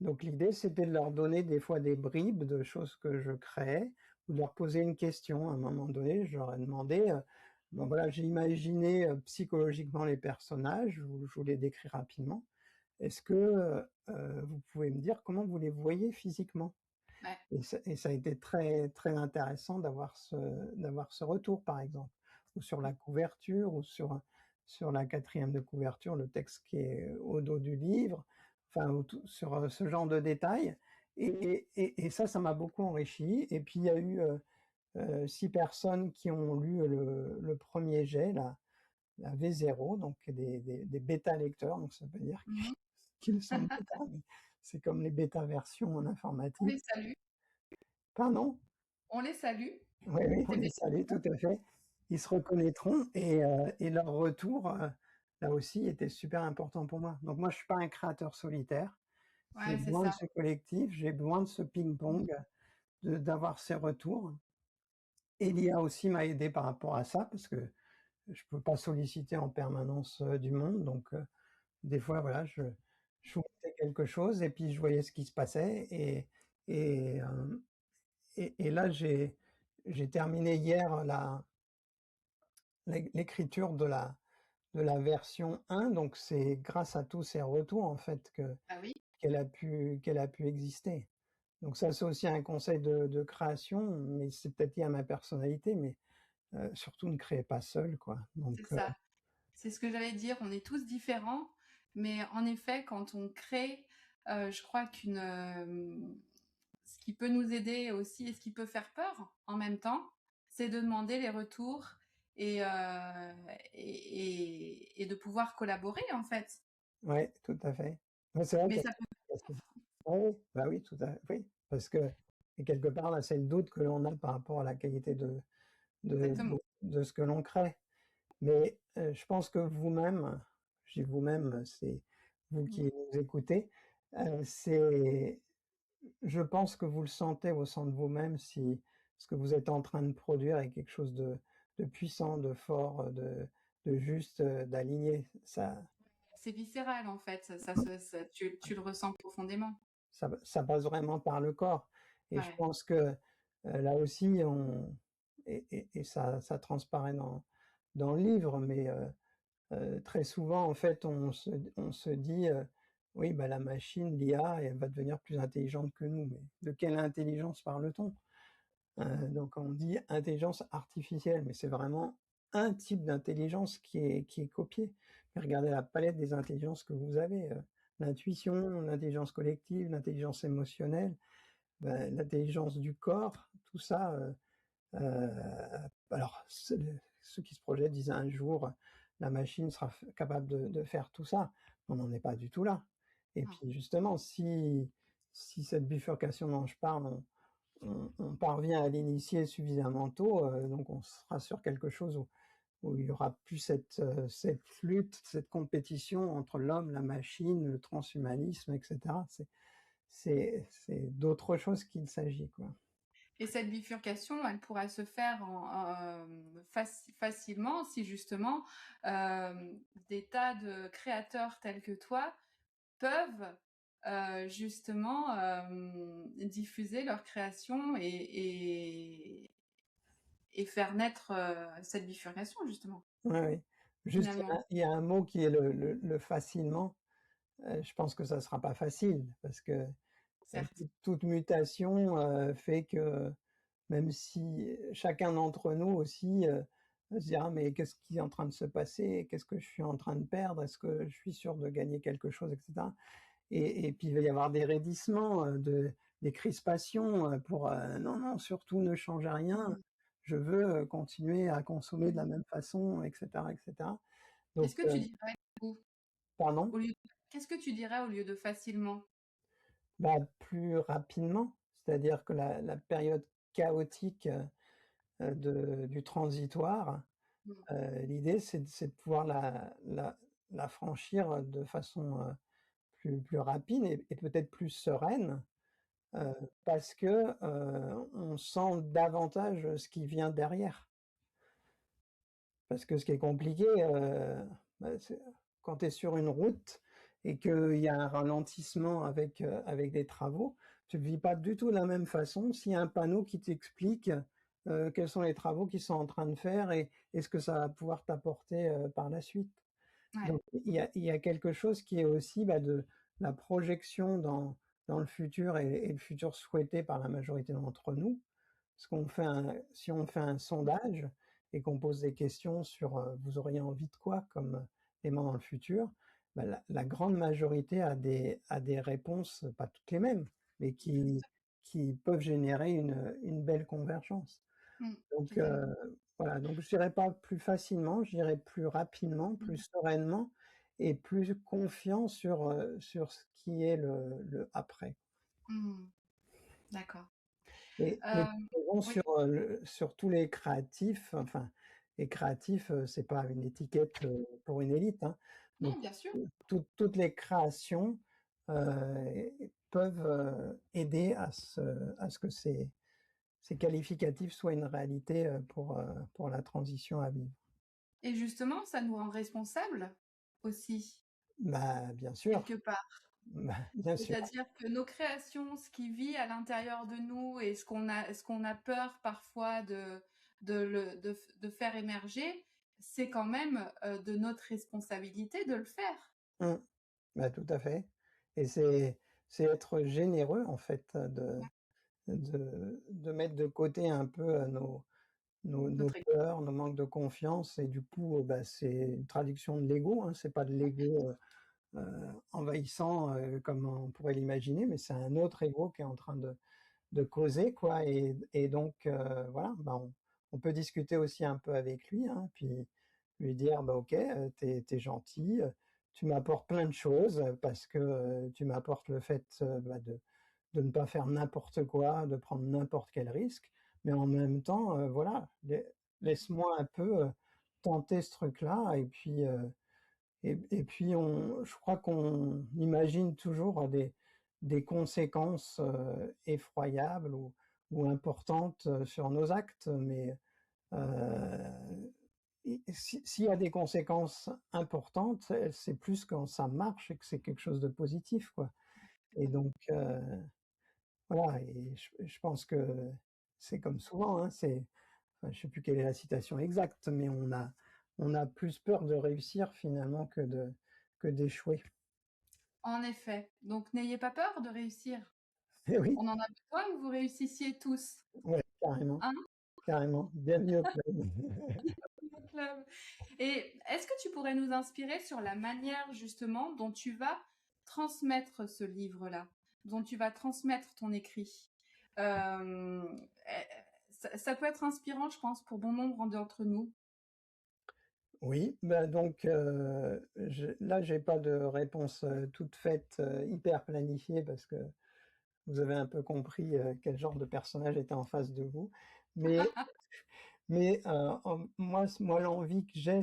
donc l'idée, c'était de leur donner des fois des bribes de choses que je créais, ou de leur poser une question. À un moment donné, je leur ai demandé, bon voilà, j'ai imaginé, psychologiquement les personnages, je vous les décris rapidement. Est-ce que, vous pouvez me dire comment vous les voyez physiquement? Ouais. Et ça a été très, très intéressant d'avoir ce retour, par exemple, ou sur la couverture, ou sur la quatrième de couverture, le texte qui est au dos du livre, enfin, ou tout sur, ce genre de détails, et ça m'a beaucoup enrichi. Et puis il y a eu, 6 personnes qui ont lu le 1er jet, la V0, donc des bêta lecteurs, donc ça veut dire Mmh. qu'ils sont bêta, mais c'est comme les bêta versions en On informatique. les salue. Pardon? On les salue. Oui, oui, on C'est les des salue, tout à fait. Ils se reconnaîtront, et leur retour, là aussi, était super important pour moi. Donc moi, je suis pas un créateur solitaire. J'ai Ouais, c'est besoin de ça. ce collectif, j'ai besoin de ce Mmh. ping-pong, d'avoir ces retours. Et l'IA aussi m'a aidé par rapport à ça, parce que je peux pas solliciter en permanence, du monde. Donc, des fois, voilà, je soumettais quelque chose et puis je voyais ce qui se passait et hem et là, j'ai terminé hier l'écriture de la version 1, donc c'est grâce à tous ces retours, en fait, que Ah oui? qu'elle a pu exister. Donc ça, c'est aussi un conseil de création, mais c'est peut-être lié à ma personnalité, mais surtout ne créez pas seul, quoi. Donc C'est ça. C'est ce que j'allais dire, on est tous différents, mais en effet, quand on crée, je crois ce qui peut nous aider aussi et ce qui peut faire peur en même temps, c'est de demander les retours et, et de pouvoir collaborer en fait. ouais, tout à fait. Ouais, c'est vrai Mais que ça peut... parce que oui, bah, oui, tout à oui, parce que et quelque part, là, c'est le doute que l'on a par rapport à la qualité Exactement. de ce que l'on crée. Mais, je pense que vous-même, je dis vous-même, c'est vous qui Mhm. nous écoutez, c'est je pense que vous le sentez au sein de vous-même si ce que vous êtes en train de produire est quelque chose de puissant, de fort, de juste, d'aligné. C'est viscéral en fait, tu le ressens profondément. Ça passe vraiment par le corps et je Ouais, pense que, là aussi on et ça transparaît dans le livre, mais très souvent en fait on se dit, «Oui, bah, la machine, l'IA, elle va devenir plus intelligente que nous», mais de quelle intelligence parle-t-on? Donc on dit intelligence artificielle, mais c'est vraiment un type d'intelligence qui est copié. Mais regardez la palette des intelligences que vous avez, l'intuition, l'intelligence collective, l'intelligence émotionnelle, l'intelligence du corps, tout ça, heu, alors ceux qui se projettent disent: «Un jour, la machine sera capable de faire tout ça». On n'en est pas du tout là et non. puis justement si cette bifurcation dont je parle, on parvient à l'initier suffisamment tôt, donc on sera sur quelque chose où il y aura plus cette lutte, cette compétition entre l'homme, la machine, le transhumanisme et cetera. C'est d'autre chose qu'il s'agit, quoi. Et cette bifurcation, elle pourra se faire facilement si justement des tas de créateurs tels que toi peuvent justement diffuser leur création et faire naître cette bifurcation justement, Ouais, ouais. Juste finalement. il y a un mot qui est le facilement, je pense que ça sera pas facile parce que, Certes. toute mutation, fait que même si chacun d'entre nous aussi, va se dire: «Ah mais qu'est-ce qui est en train de se passer? Qu'est-ce que je suis en train de perdre? Est-ce que je suis sûr de gagner quelque chose?» et cetera et puis il va y avoir des raidissements, des crispations, pour, «Non, non, surtout ne changez rien, Mhm. je veux, continuer à consommer de la Mhm. même façon» et cetera. Donc Qu'est-ce que tu dirais du coup, pardon? qu'est-ce que tu dirais au lieu de facilement? Bah, plus rapidement, c'est-à-dire que la période chaotique, du transitoire, Mhm. l'idée c'est de pouvoir la franchir, de façon, plus rapide et peut-être plus sereine, parce que, on sent davantage ce qui vient derrière. Parce que ce qui est compliqué, c'est quand tu es sur une route et qu'il y a un ralentissement avec des travaux, tu ne vis pas du tout de la même façon s'il y a un panneau qui t'explique, quels sont les travaux qu'ils sont en train de faire et ce que ça va pouvoir t'apporter, par la suite. Ouais, Donc il y a quelque chose qui est aussi, bah, de la projection dans le futur et le futur souhaité par la majorité d'entre nous. Parce qu'on fait si on fait un sondage et qu'on pose des questions sur, vous auriez envie de quoi comme aimant dans le futur? Bah, la grande majorité a des réponses, pas toutes les mêmes, mais qui peuvent générer une belle convergence. mm, Donc, totalement. voilà, donc je dirais pas plus facilement, je dirais plus rapidement, plus Mhm. sereinement et plus confiant sur ce qui est le après. Mhm. D'accord. Et Euh, tu as raison oui. sur tous les créatifs, enfin, et créatif, c'est pas une étiquette, pour une élite, hein. Donc Non, bien sûr. toutes les créations, peuvent, aider à ce que ces qualificatifs soient une réalité, pour la transition à vivre. Et justement, ça nous rend responsables aussi, Bah, bien sûr, quelque part. bah, bien sûr. C'est-à-dire que nos créations, ce qui vit à l'intérieur de nous et ce qu'on a peur parfois de faire émerger, c'est quand même de notre responsabilité de le faire. Mmh. Bah, tout à fait et c'est être généreux en fait, Ouais, de mettre de côté un peu, nos notre ego. peurs, nos manques de confiance et du coup, bah, c'est une traduction de l'ego, hein. C'est pas de l'ego, envahissant, comme on pourrait l'imaginer, mais c'est un autre ego qui est en train de causer quoi et donc voilà, bah, on peut discuter aussi un peu avec lui, hein, puis lui dire: «Bah, OK, tu es gentil, tu m'apportes plein de choses, parce que, tu m'apportes le fait, bah, de ne pas faire n'importe quoi, de prendre n'importe quel risque, mais en même temps, voilà, laisse-moi un peu, tenter ce truc-là» et puis, et puis je crois qu'on imagine toujours des conséquences, effroyables ou importantes, sur nos actes, mais, et s'il y a des conséquences importantes, c'est plus quand ça marche et que c'est quelque chose de positif, quoi et donc, voilà et je pense que c'est comme souvent, hein, enfin, je sais plus quelle est la citation exacte, mais on a plus peur de réussir finalement que d'échouer. En effet. Donc n'ayez pas peur de réussir. Eh oui, On en a besoin que vous réussissiez tous. ouais, carrément, Hein, carrément. Bienvenue au club. mon club. Et est-ce que tu pourrais nous inspirer sur la manière justement dont tu vas transmettre ce livre-là, dont tu vas transmettre ton écrit? Ça peut être inspirant, je pense, pour bon nombre d'entre nous. Oui, bah, donc là, j'ai pas de réponse, toute faite, hyper planifiée parce que vous avez un peu compris, quel genre de personnage était en face de vous. Mais moi l'envie que j'ai,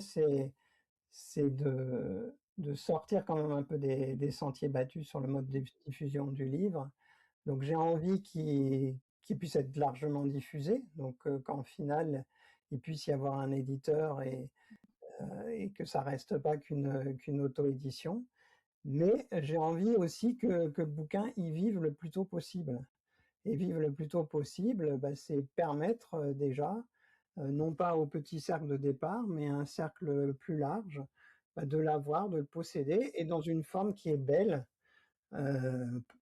c'est de sortir quand même un peu des sentiers battus sur le mode de diffusion du livre. Donc j'ai envie qu'il puisse être largement diffusé, donc qu'en finale, il puisse y avoir un éditeur et que ça reste pas qu'une auto-édition. Mais j'ai envie aussi que le bouquin y vive le plus tôt possible et vivre le plus tôt possible, bah, c'est permettre, déjà, non pas au petit cercle de départ, mais à un cercle plus large, bah, de l'avoir, de le posséder et dans une forme qui est belle,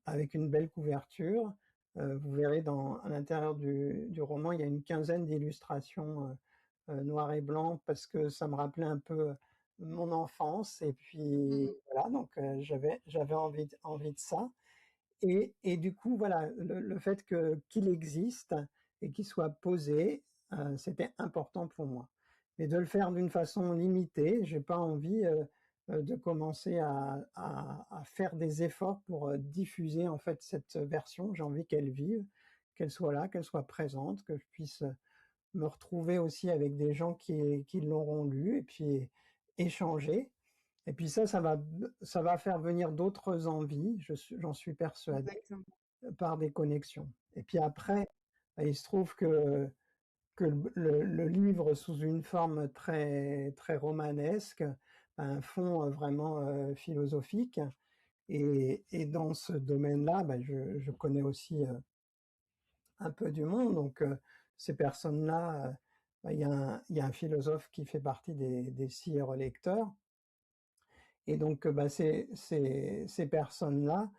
avec une belle couverture. Vous verrez à l'intérieur du roman, il y a une quinzaine d'illustrations, noir et blanc parce que ça me rappelait un peu mon enfance et puis Mm. voilà donc j'avais envie de ça et du coup voilà, le fait qu'il existe et qu'il soit posé, c'était important pour moi. Mais de le faire d'une façon limitée, j'ai pas envie, de commencer à faire des efforts pour, diffuser en fait cette version. J'ai envie qu'elle vive, qu'elle soit là, qu'elle soit présente, que je puisse, me retrouver aussi avec des gens qui l'auront lu et puis échanger et puis ça va faire venir d'autres envies, j'en suis persuadé, Exactement. par des connexions. Et puis après, bah, il se trouve que le livre sous une forme très, très romanesque a un fond vraiment philosophique. Et dans ce domaine-là, bah, je connais aussi un peu du monde. Donc ces personnes-là, bah, il y a un philosophe qui fait partie des six lecteurs. Et donc bah, ces personnes-là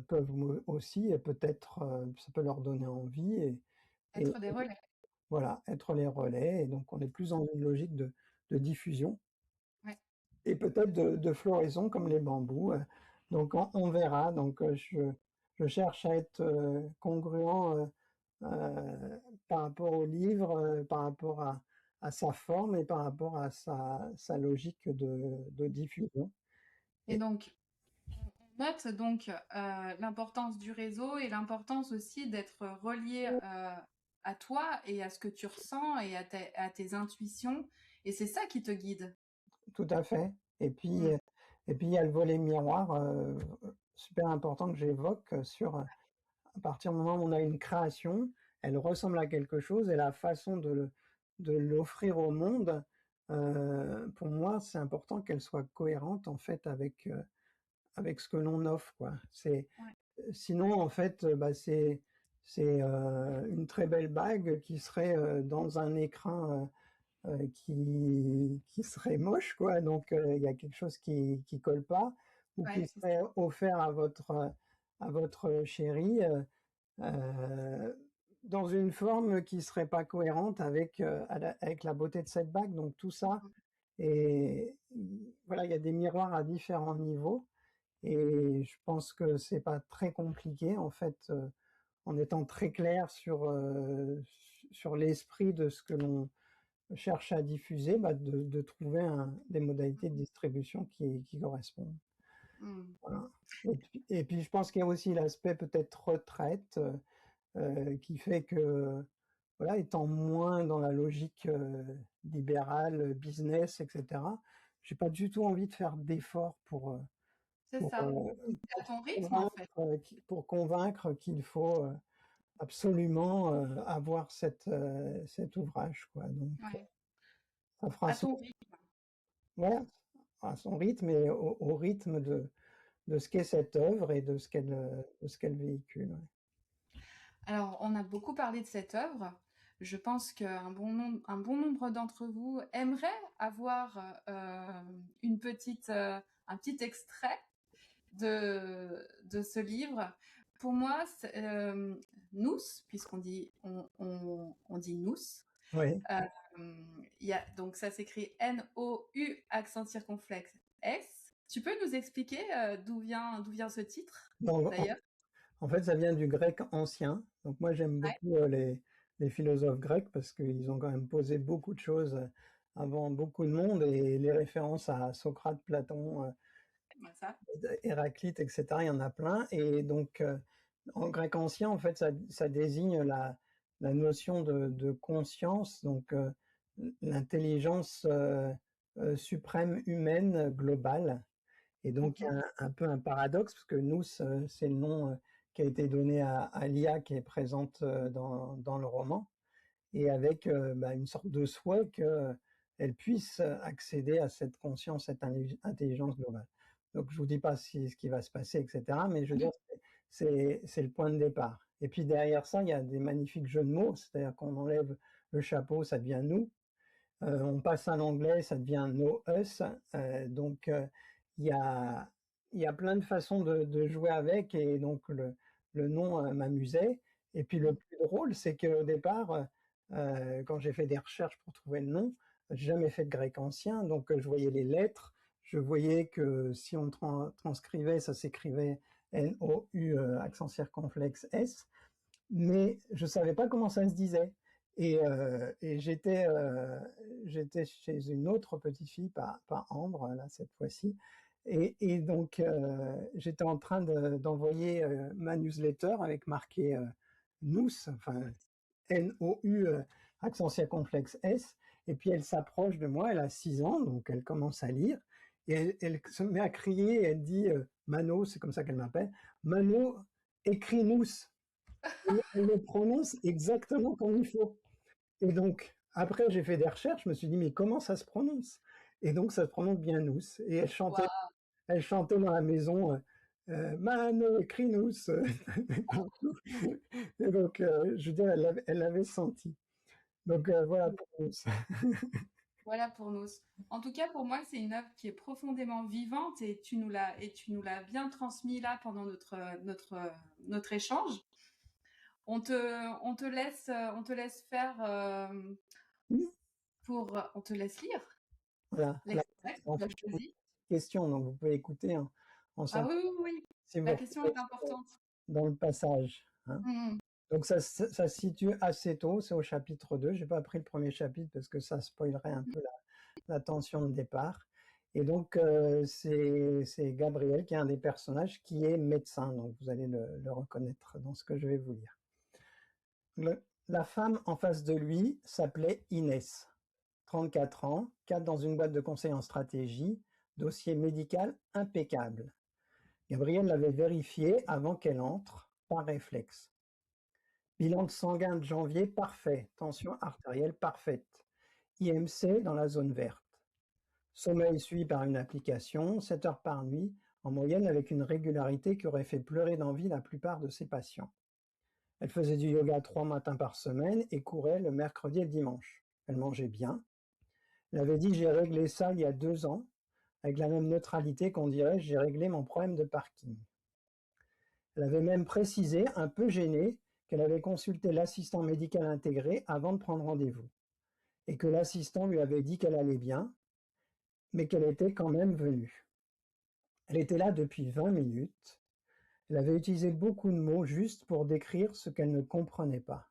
peuvent aussi peut-être, ça peut leur donner envie et Être des relais. voilà, être les relais et donc on est plus dans une logique de diffusion Ouais. et peut-être de floraison comme les bambous, donc on verra donc je cherche à être, congruent, par rapport au livre, par rapport à sa forme et par rapport à sa logique de diffusion Et et donc, on note donc l'importance du réseau et l'importance aussi d'être relié à toi et à ce que tu ressens et à tes intuitions. Et c'est ça qui te guide. Tout à fait. Mm. Et puis il y a le volet miroir, super important que j'évoque sur, à partir du moment où on a une création, elle ressemble à quelque chose et la façon de l'offrir au monde, pour moi, c'est important qu'elle soit cohérente en fait avec ce que l'on offre, quoi. Ouais. Sinon en fait, bah, une très belle bague qui serait, dans un écrin, qui serait moche, quoi. Donc, il y a quelque chose qui colle pas, ou Ouais, qui c'est ça. serait offert à votre chérie, dans une forme qui serait pas cohérente avec la beauté de cette bague. Donc tout ça, Mm. et voilà, il y a des miroirs à différents niveaux, et je pense que c'est pas très compliqué en fait, en étant très clair sur l'esprit de ce que l'on cherche à diffuser, bah, de trouver des modalités de distribution qui correspondent. Mm. Voilà. Et puis je pense qu'il y a aussi l'aspect peut-être retraite, qui fait que, voilà, étant moins dans la logique libérale, business, etc., j'ai pas du tout envie de faire d'efforts C'est pour, ça. C'est à ton rythme, en convaincre, fait. pour convaincre qu'il faut absolument avoir cet ouvrage, quoi. Donc, Ouais. ça fera À ton rythme. voilà, à son rythme et au rythme de ce qu'est cette œuvre et de ce qu'elle véhicule. Ouais. Alors, on a beaucoup parlé de cette œuvre. Je pense un bon nombre d'entre vous aimeraient avoir un petit extrait de ce livre. Pour moi, nous, puisqu'on dit, on dit nous, Oui. euh, donc ça s'écrit N-O-U accent circonflexe S. Tu peux nous expliquer d'où vient ce titre, Donc, d'ailleurs? en fait, ça vient du grec ancien. Donc moi, j'aime Ouais, beaucoup les philosophes grecs parce qu'ils ont quand même posé beaucoup de choses avant beaucoup de monde, et les références à Socrate, Platon, bah ça. Héraclite, etc., il y en a plein. Et donc, en grec ancien, en fait, ça désigne la notion de conscience, donc l'intelligence suprême humaine globale. Et donc, il y a Mhm. un peu un paradoxe, parce que nous, c'est le nom qui a été donné à l'IA qui est présente dans le roman, et avec bah, une sorte de souhait qu'elle puisse accéder à cette conscience, cette intelligence globale. Donc, je vous dis pas ce qui va se passer, etc., mais je veux dire, c'est le point de départ. Et puis derrière ça, il y a des magnifiques jeux de mots, c'est-à-dire qu'on enlève le chapeau, ça devient nous. On passe à l'anglais, ça devient no us. Donc, il y a, il y a plein de façons de jouer avec, et donc le nom m'amusait. Et puis le plus drôle, c'est qu'au départ, quand j'ai fait des recherches pour trouver le nom, j'ai jamais fait de grec ancien, donc je voyais les lettres, je voyais que si on transcrivait, ça s'écrivait N-O-U accent circonflexe S, mais je savais pas comment ça se disait. Et j'étais chez une autre petite fille, pas Ambre, là, cette fois-ci. Et donc, j'étais en train d'envoyer ma newsletter avec marqué nous, enfin N-O-U, accent circonflexe S. Et puis, elle s'approche de moi, elle a 6 ans, donc elle commence à lire. Et elle se met à crier, et elle dit, Mano, c'est comme ça qu'elle m'appelle, Mano, écris nous. Elle le prononce exactement comme il faut. Et donc, après, j'ai fait des recherches, je me suis dit, mais comment ça se prononce? Et donc, ça se prononce bien nous. Et Waouh. elle chantait dans la maison, Mano, crie-nous. Et donc, je veux dire, elle l'avait senti. Donc, voilà pour nous. Voilà pour nous. En tout cas, pour moi, c'est une œuvre qui est profondément vivante et tu nous l'as bien transmis là pendant notre échange. On te laisse faire on te laisse lire Voilà. Là, l'extrait que en tu fait, as c'est une choisi. question, donc vous pouvez écouter Ah ensemble oui, oui, oui. si vous La question retrouvez est importante. dans le passage. Hein. Mhm. Donc ça se situe assez tôt, c'est au chapitre 2. J'ai pas pris le premier chapitre parce que ça spoilerait un peu la tension de départ. Et donc c'est Gabriel qui est un des personnages qui est médecin, donc vous allez le reconnaître dans ce que je vais vous lire. La femme en face de lui s'appelait Inès, 34 ans, cadre dans une boîte de conseil en stratégie, dossier médical impeccable. Gabriel l'avait vérifié avant qu'elle entre, par réflexe. Bilan sanguin de janvier parfait, tension artérielle parfaite, IMC dans la zone verte. Sommeil suivi par une application, 7 heures par nuit, en moyenne avec une régularité qui aurait fait pleurer d'envie la plupart de ses patients. Elle faisait du yoga 3 matins par semaine et courait le mercredi et le dimanche. Elle mangeait bien. Elle avait dit: j'ai réglé ça il y a 2 ans, avec la même neutralité qu'on dirait j'ai réglé mon problème de parking. Elle avait même précisé, un peu gênée, qu'elle avait consulté l'assistant médical intégré avant de prendre rendez-vous, et que l'assistant lui avait dit qu'elle allait bien, mais qu'elle était quand même venue. Elle était là depuis 20 minutes. Elle avait utilisé beaucoup de mots juste pour décrire ce qu'elle ne comprenait pas.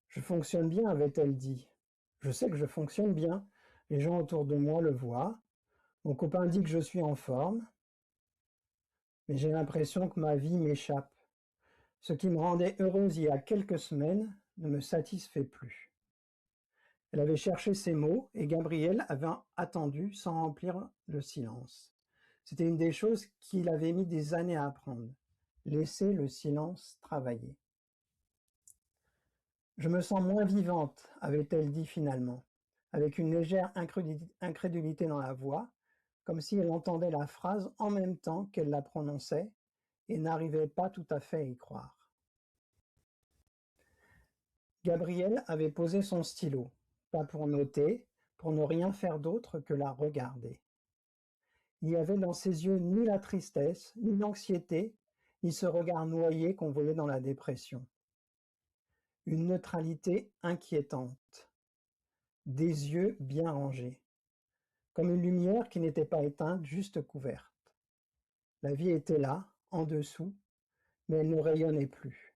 Je fonctionne bien, avait-elle dit. Je sais que je fonctionne bien. Les gens autour de moi le voient. Mon copain dit que je suis en forme. Mais j'ai l'impression que ma vie m'échappe. Ce qui me rendait heureuse il y a quelques semaines ne me satisfait plus. Elle avait cherché ces mots et Gabriel avait attendu sans remplir le silence. C'était une des choses qu'il avait mis des années à apprendre. Laisser le silence travailler. Je me sens moins vivante, avait-elle dit finalement, avec une légère incrédulité dans la voix, comme si elle entendait la phrase en même temps qu'elle la prononçait et n'arrivait pas tout à fait à y croire. Gabriel avait posé son stylo, pas pour noter, pour ne rien faire d'autre que la regarder. Il n'y avait dans ses yeux ni la tristesse, ni l'anxiété, ni ce regard noyé qu'on voyait dans la dépression. Une neutralité inquiétante, des yeux bien rangés, comme une lumière qui n'était pas éteinte, juste couverte. La vie était là, en dessous, mais elle ne rayonnait plus.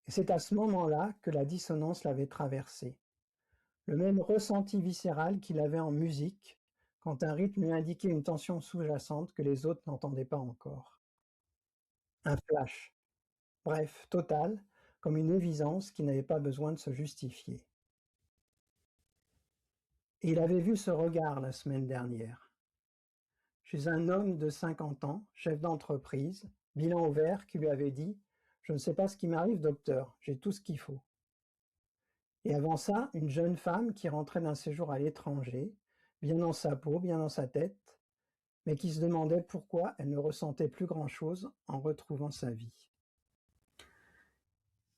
Et c'est à ce moment-là que la dissonance l'avait traversé. Le même ressenti viscéral qu'il avait en musique, quand un rythme lui indiquait une tension sous-jacente que les autres n'entendaient pas encore. Un flash, bref, total, comme une évidence qui n'avait pas besoin de se justifier. Et il avait vu ce regard la semaine dernière. Chez un homme de 50 ans, chef d'entreprise, bilan au vert, qui lui avait dit: je ne sais pas ce qui m'arrive, docteur, j'ai tout ce qu'il faut. Et avant ça, une jeune femme qui rentrait d'un séjour à l'étranger, bien dans sa peau, bien dans sa tête, mais qui se demandait pourquoi elle ne ressentait plus grand-chose en retrouvant sa vie.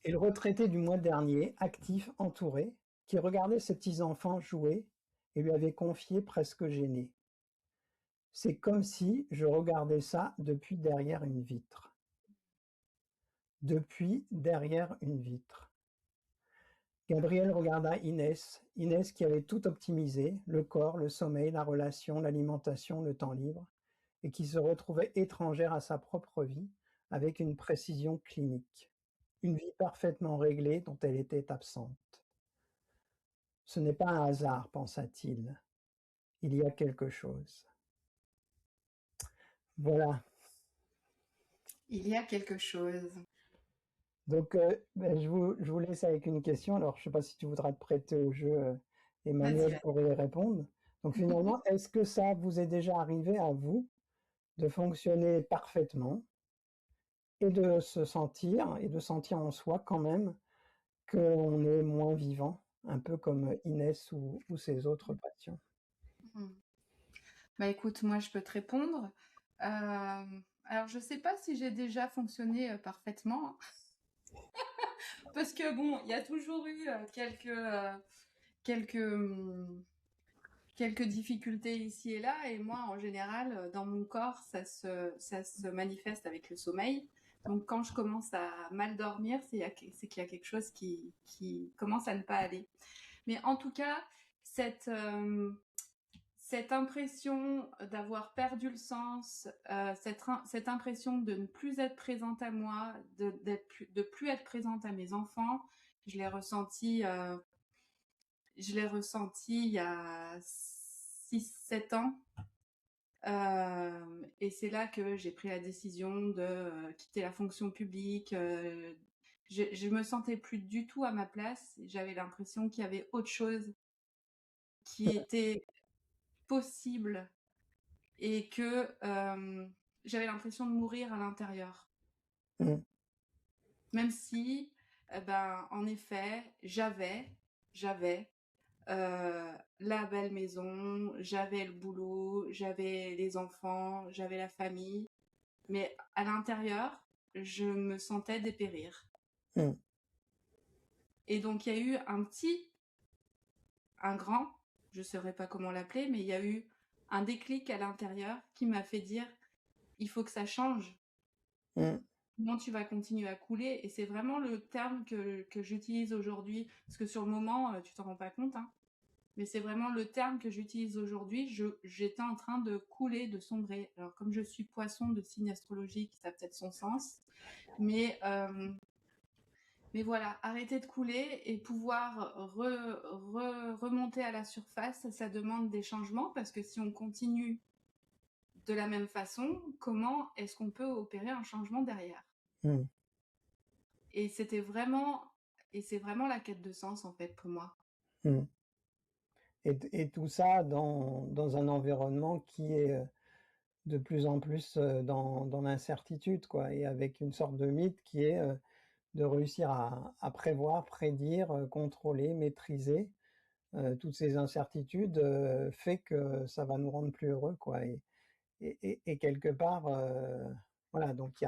Et le retraité du mois dernier, actif, entouré, qui regardait ses petits-enfants jouer et lui avait confié presque gêné: c'est comme si je regardais ça depuis derrière une vitre. Depuis derrière une vitre. Gabriel regarda Inès, Inès qui avait tout optimisé, le corps, le sommeil, la relation, l'alimentation, le temps libre, et qui se retrouvait étrangère à sa propre vie avec une précision clinique. Une vie parfaitement réglée dont elle était absente. Ce n'est pas un hasard, pensa-t-il. Il y a quelque chose. Voilà. Il y a quelque chose. Donc, je vous laisse avec une question. Alors, je ne sais pas si tu voudras te prêter au jeu, Emmanuel, Vas-y. pour y répondre. Donc, finalement, est-ce que ça vous est déjà arrivé à vous de fonctionner parfaitement et de se sentir, et de sentir en soi quand même qu'on est moins vivant, un peu comme Inès ou ses autres patients? Mhm. Bah écoute, moi je peux te répondre. Alors je sais pas si j'ai déjà fonctionné parfaitement, parce que bon, il y a toujours eu quelques, quelques difficultés ici et là, et moi en général, dans mon corps, ça se manifeste avec le sommeil. Donc quand je commence à mal dormir, c'est qu'il y a quelque chose qui commence à ne pas aller. Mais en tout cas, cette, euh, cette impression d'avoir perdu le sens, cette impression de ne plus être présente à moi, de plus être présente à mes enfants, je l'ai ressenti, il y a 6 7 ans. Et c'est là que j'ai pris la décision de quitter la fonction publique. je me sentais plus du tout à ma place. J'avais l'impression qu'il y avait autre chose qui était possible et que j'avais l'impression de mourir à l'intérieur. Mmh. Même si, ben, en effet, j'avais la belle maison, j'avais le boulot, j'avais les enfants, j'avais la famille, mais à l'intérieur, je me sentais dépérir. Mmh. Et donc il y a eu un petit, un grand, je ne saurais pas comment l'appeler, mais il y a eu un déclic à l'intérieur qui m'a fait dire, il faut que ça change. Mmh. Sinon tu vas continuer à couler. Et c'est vraiment le terme que j'utilise aujourd'hui, parce que sur le moment, tu t'en rends pas compte, hein, mais c'est vraiment le terme que j'utilise aujourd'hui. J'étais en train de couler, de sombrer. Alors, comme je suis poisson de signe astrologique, ça a peut-être son sens. Mais voilà, arrêter de couler et pouvoir remonter à la surface, ça demande des changements parce que si on continue de la même façon, comment est-ce qu'on peut opérer un changement derrière? Mmh. Et c'était vraiment, et c'est vraiment la quête de sens en fait pour moi. Mmh. Et tout ça dans un environnement qui est, de plus en plus, dans l'incertitude, quoi, et avec une sorte de mythe qui est, de réussir à prévoir, prédire, contrôler, maîtriser, toutes ces incertitudes, fait que ça va nous rendre plus heureux, quoi, et quelque part, voilà, donc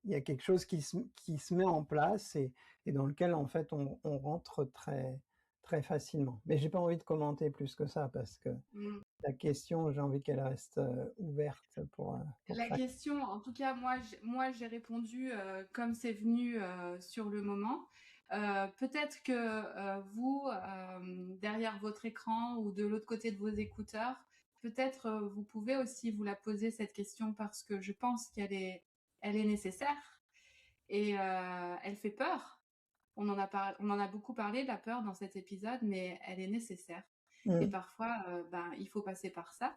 il y a quelque chose qui se met en place et dans lequel, en fait, on rentre très très facilement. Mais j'ai pas envie de commenter plus que ça parce que Mm. la question, j'ai envie qu'elle reste, ouverte pour La chaque. question, en tout cas, moi, j'ai répondu comme c'est venu sur le moment. Peut-être que vous, derrière votre écran ou de l'autre côté de vos écouteurs, peut-être vous pouvez aussi vous la poser cette question parce que je pense elle est nécessaire et elle fait peur. On en a beaucoup parlé de la peur dans cet épisode, mais elle est nécessaire. Et Mmh, parfois, ben, il faut passer par ça.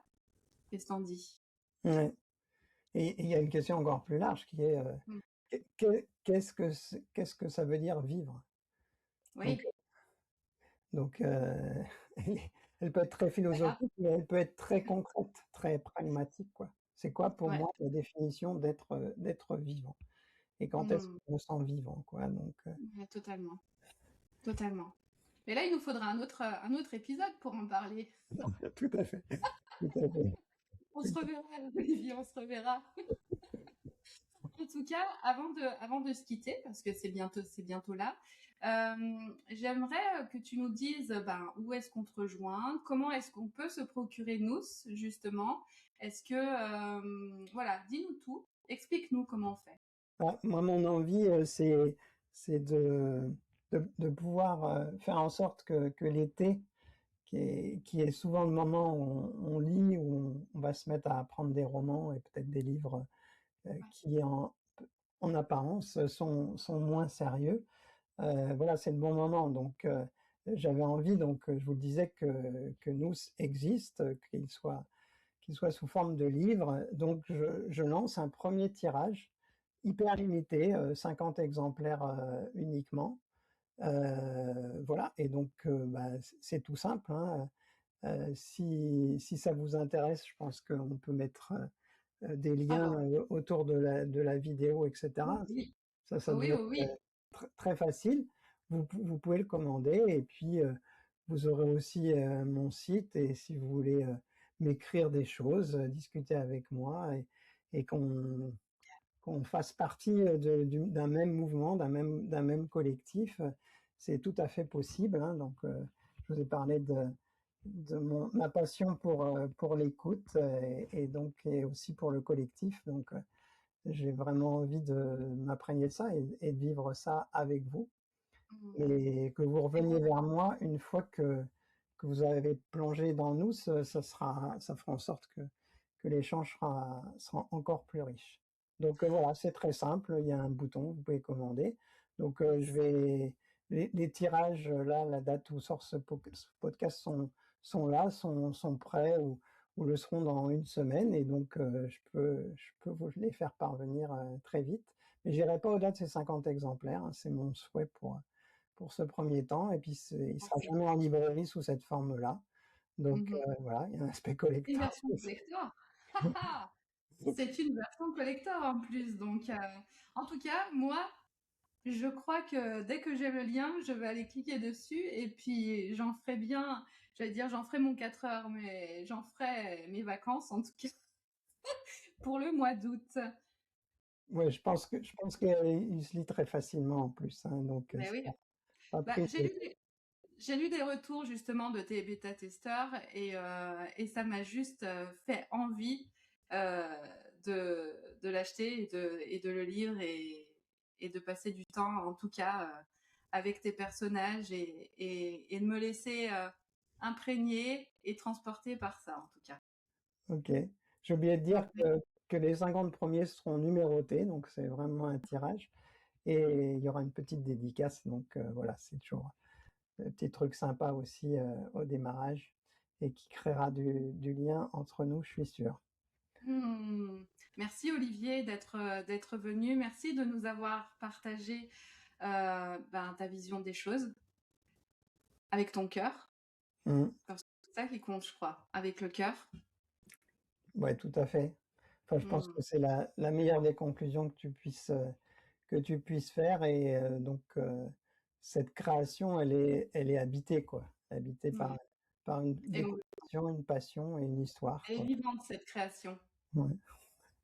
Qu'est-ce que t'en dis? ouais, et il y a une question encore plus large qui est, Mm. qu'est-ce que ça veut dire vivre? Donc Oui, donc elle elle peut être très voilà. philosophique, mais elle peut être très concrète, très pragmatique, quoi. C'est quoi pour Ouais. moi la définition d'être vivant? Et quand est-ce que Mmh. je me sens vivant, quoi? Donc Ouais, totalement, totalement. Mais là, il nous faudra un autre épisode pour en parler. tout à fait, tout à fait. On se reverra, Olivier, on se reverra. En tout cas, avant de se quitter, parce que c'est bientôt là, j'aimerais que tu nous dises ben, où est-ce qu'on te rejoint, comment est-ce qu'on peut se procurer nous, justement. Est-ce que, voilà, dis-nous tout, explique-nous comment on fait. Ah, moi, mon envie, c'est de pouvoir, faire en sorte que l'été, qui est souvent le moment où on lit, où on va se mettre à apprendre des romans et peut-être des livres, Ouais. qui en apparence sont moins sérieux. Voilà, c'est le bon moment donc j'avais envie donc, je vous le disais que Nous existe, qu'il soit sous forme de livre. Donc je lance un premier tirage hyper limité, 50 exemplaires, uniquement. Voilà et donc bah, c'est tout simple, hein, si ça vous intéresse, je pense qu'on peut mettre, des Ah liens, ben, autour de la vidéo et cetera. oui, Ça oui, doit oui, être, oui. très facile. Vous pouvez le commander et puis, vous aurez aussi, mon site et si vous voulez, m'écrire des choses, discuter avec moi et qu'on fasse partie, d'un même mouvement, d'un même collectif, c'est tout à fait possible, hein. Donc, je vous ai parlé de ma passion pour l'écoute, et donc et aussi pour le collectif. Donc, j'ai vraiment envie de m'imprégner de ça et de vivre ça avec vous Mmh. et que vous Et reveniez bon, vers moi une fois que vous avez plongé dans nous, ça fera en sorte que l'échange sera encore plus riche. Donc voilà, c'est très simple, il y a un bouton, vous pouvez commander. Donc je yes. vais les tirages, là, la date où sort ce podcast sont là, sont prêts, ou ou le seront dans une semaine et donc je peux vous les faire parvenir, très vite. Mais j'irai pas au-delà de ces 50 exemplaires, hein, c'est mon souhait pour ce premier temps et puis il Ah, sera c'est jamais en librairie sous cette forme-là. Donc mmh voilà, il y a un aspect Une collector version aussi. collector? C'est une version collector en plus, donc en tout cas, moi, je crois que dès que j'ai le lien, je vais aller cliquer dessus et puis j'en ferai bien, j'allais dire j'en ferai mon 4 heures, mais j'en ferai mes vacances en tout cas pour le mois d'août. Ouais, je pense qu'il se lit très facilement en plus, hein, donc Mais c'est oui, pas bah, pris de j'ai lu des retours justement de tes bêta-testeurs et ça m'a juste fait envie euh, de l'acheter et de le lire et de passer du temps, en tout cas, avec tes personnages et de me laisser imprégner et transporter par ça, en tout cas. OK. J'ai oublié de dire Donc, que les 50 premiers seront numérotés, donc c'est vraiment un tirage et il y aura une petite dédicace, donc voilà, c'est toujours un petit truc sympa aussi, au démarrage et qui créera du lien entre nous, je suis sûr. hmm, merci Olivier d'être venu. Merci de nous avoir partagé ta vision des choses avec ton cœur. Mmh. Parce que c'est ça qui compte, je crois, avec le cœur. Ouais, tout à fait. Enfin, je pense Hmm, que c'est la meilleure des conclusions que tu puisses faire et donc cette création, elle est habitée, quoi. Habitée hmm. par Et des convictions, une passion et une histoire, elle est quoi. vivante, cette création. Ouais.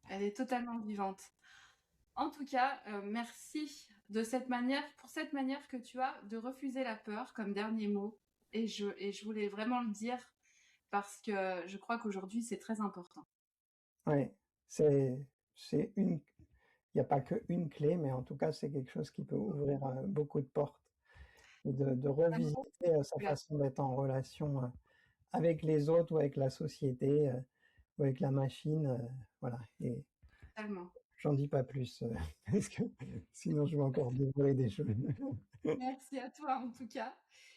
Elle est totalement vivante. En tout cas, merci de cette manière, pour cette manière que tu as de refuser la peur comme dernier mot. Et je voulais vraiment le dire parce que je crois qu'aujourd'hui, c'est très important. Ouais. C'est c'est une il n'y a pas qu'une clé, mais en tout cas, c'est quelque chose qui peut ouvrir, beaucoup de portes et de L'amour, revisiter, c'est sa là, façon d'être en relation, avec les autres ou avec la société, ou avec la machine, voilà et totalement. j'en dis pas plus, parce que sinon je vais encore dévoiler des choses. Merci à toi, en tout cas.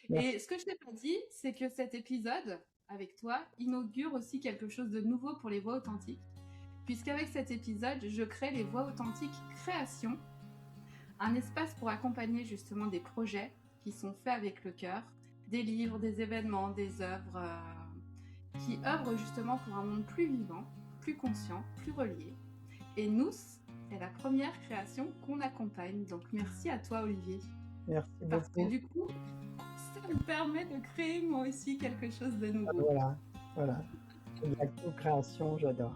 Merci. Et ce que je t'ai pas dit, c'est que cet épisode, avec toi, inaugure aussi quelque chose de nouveau pour les voix authentiques. Puisqu'avec cet épisode, je crée les voix authentiques création, un espace pour accompagner justement des projets qui sont faits avec le cœur, des livres, des événements, des œuvres qui œuvrent justement pour un monde plus vivant, plus conscient, plus relié. Et nous, c'est la première création qu'on accompagne. Donc merci à toi Olivier. Merci Parce que beaucoup. du coup, ça me permet de créer moi aussi quelque chose de nouveau. Voilà, voilà. C'est de la co-création, j'adore.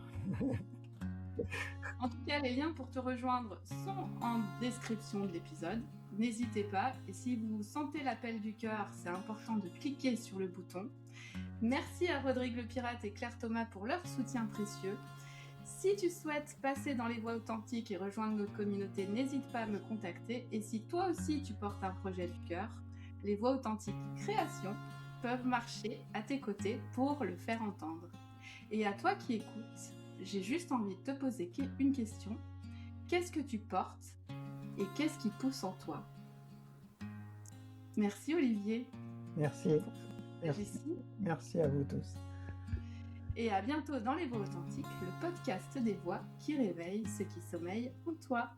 En tout cas, les liens pour te rejoindre sont en description de l'épisode. N'hésitez pas. Et si vous sentez l'appel du cœur, c'est important de cliquer sur le bouton. Merci à Rodrigue le Pirate et Claire Thomas pour leur soutien précieux. Si tu souhaites passer dans les voies authentiques et rejoindre notre communauté, n'hésite pas à me contacter. Et si toi aussi tu portes un projet du cœur, les voies authentiques création peuvent marcher à tes côtés pour le faire entendre. Et à toi qui écoutes, j'ai juste envie de te poser une question. Qu'est-ce que tu portes et qu'est-ce qui pousse en toi? Merci Olivier Merci. pour ce partage Merci. ici. Merci à vous tous. Et à bientôt dans les voix authentiques, le podcast des voix qui réveillent ce qui sommeille en toi.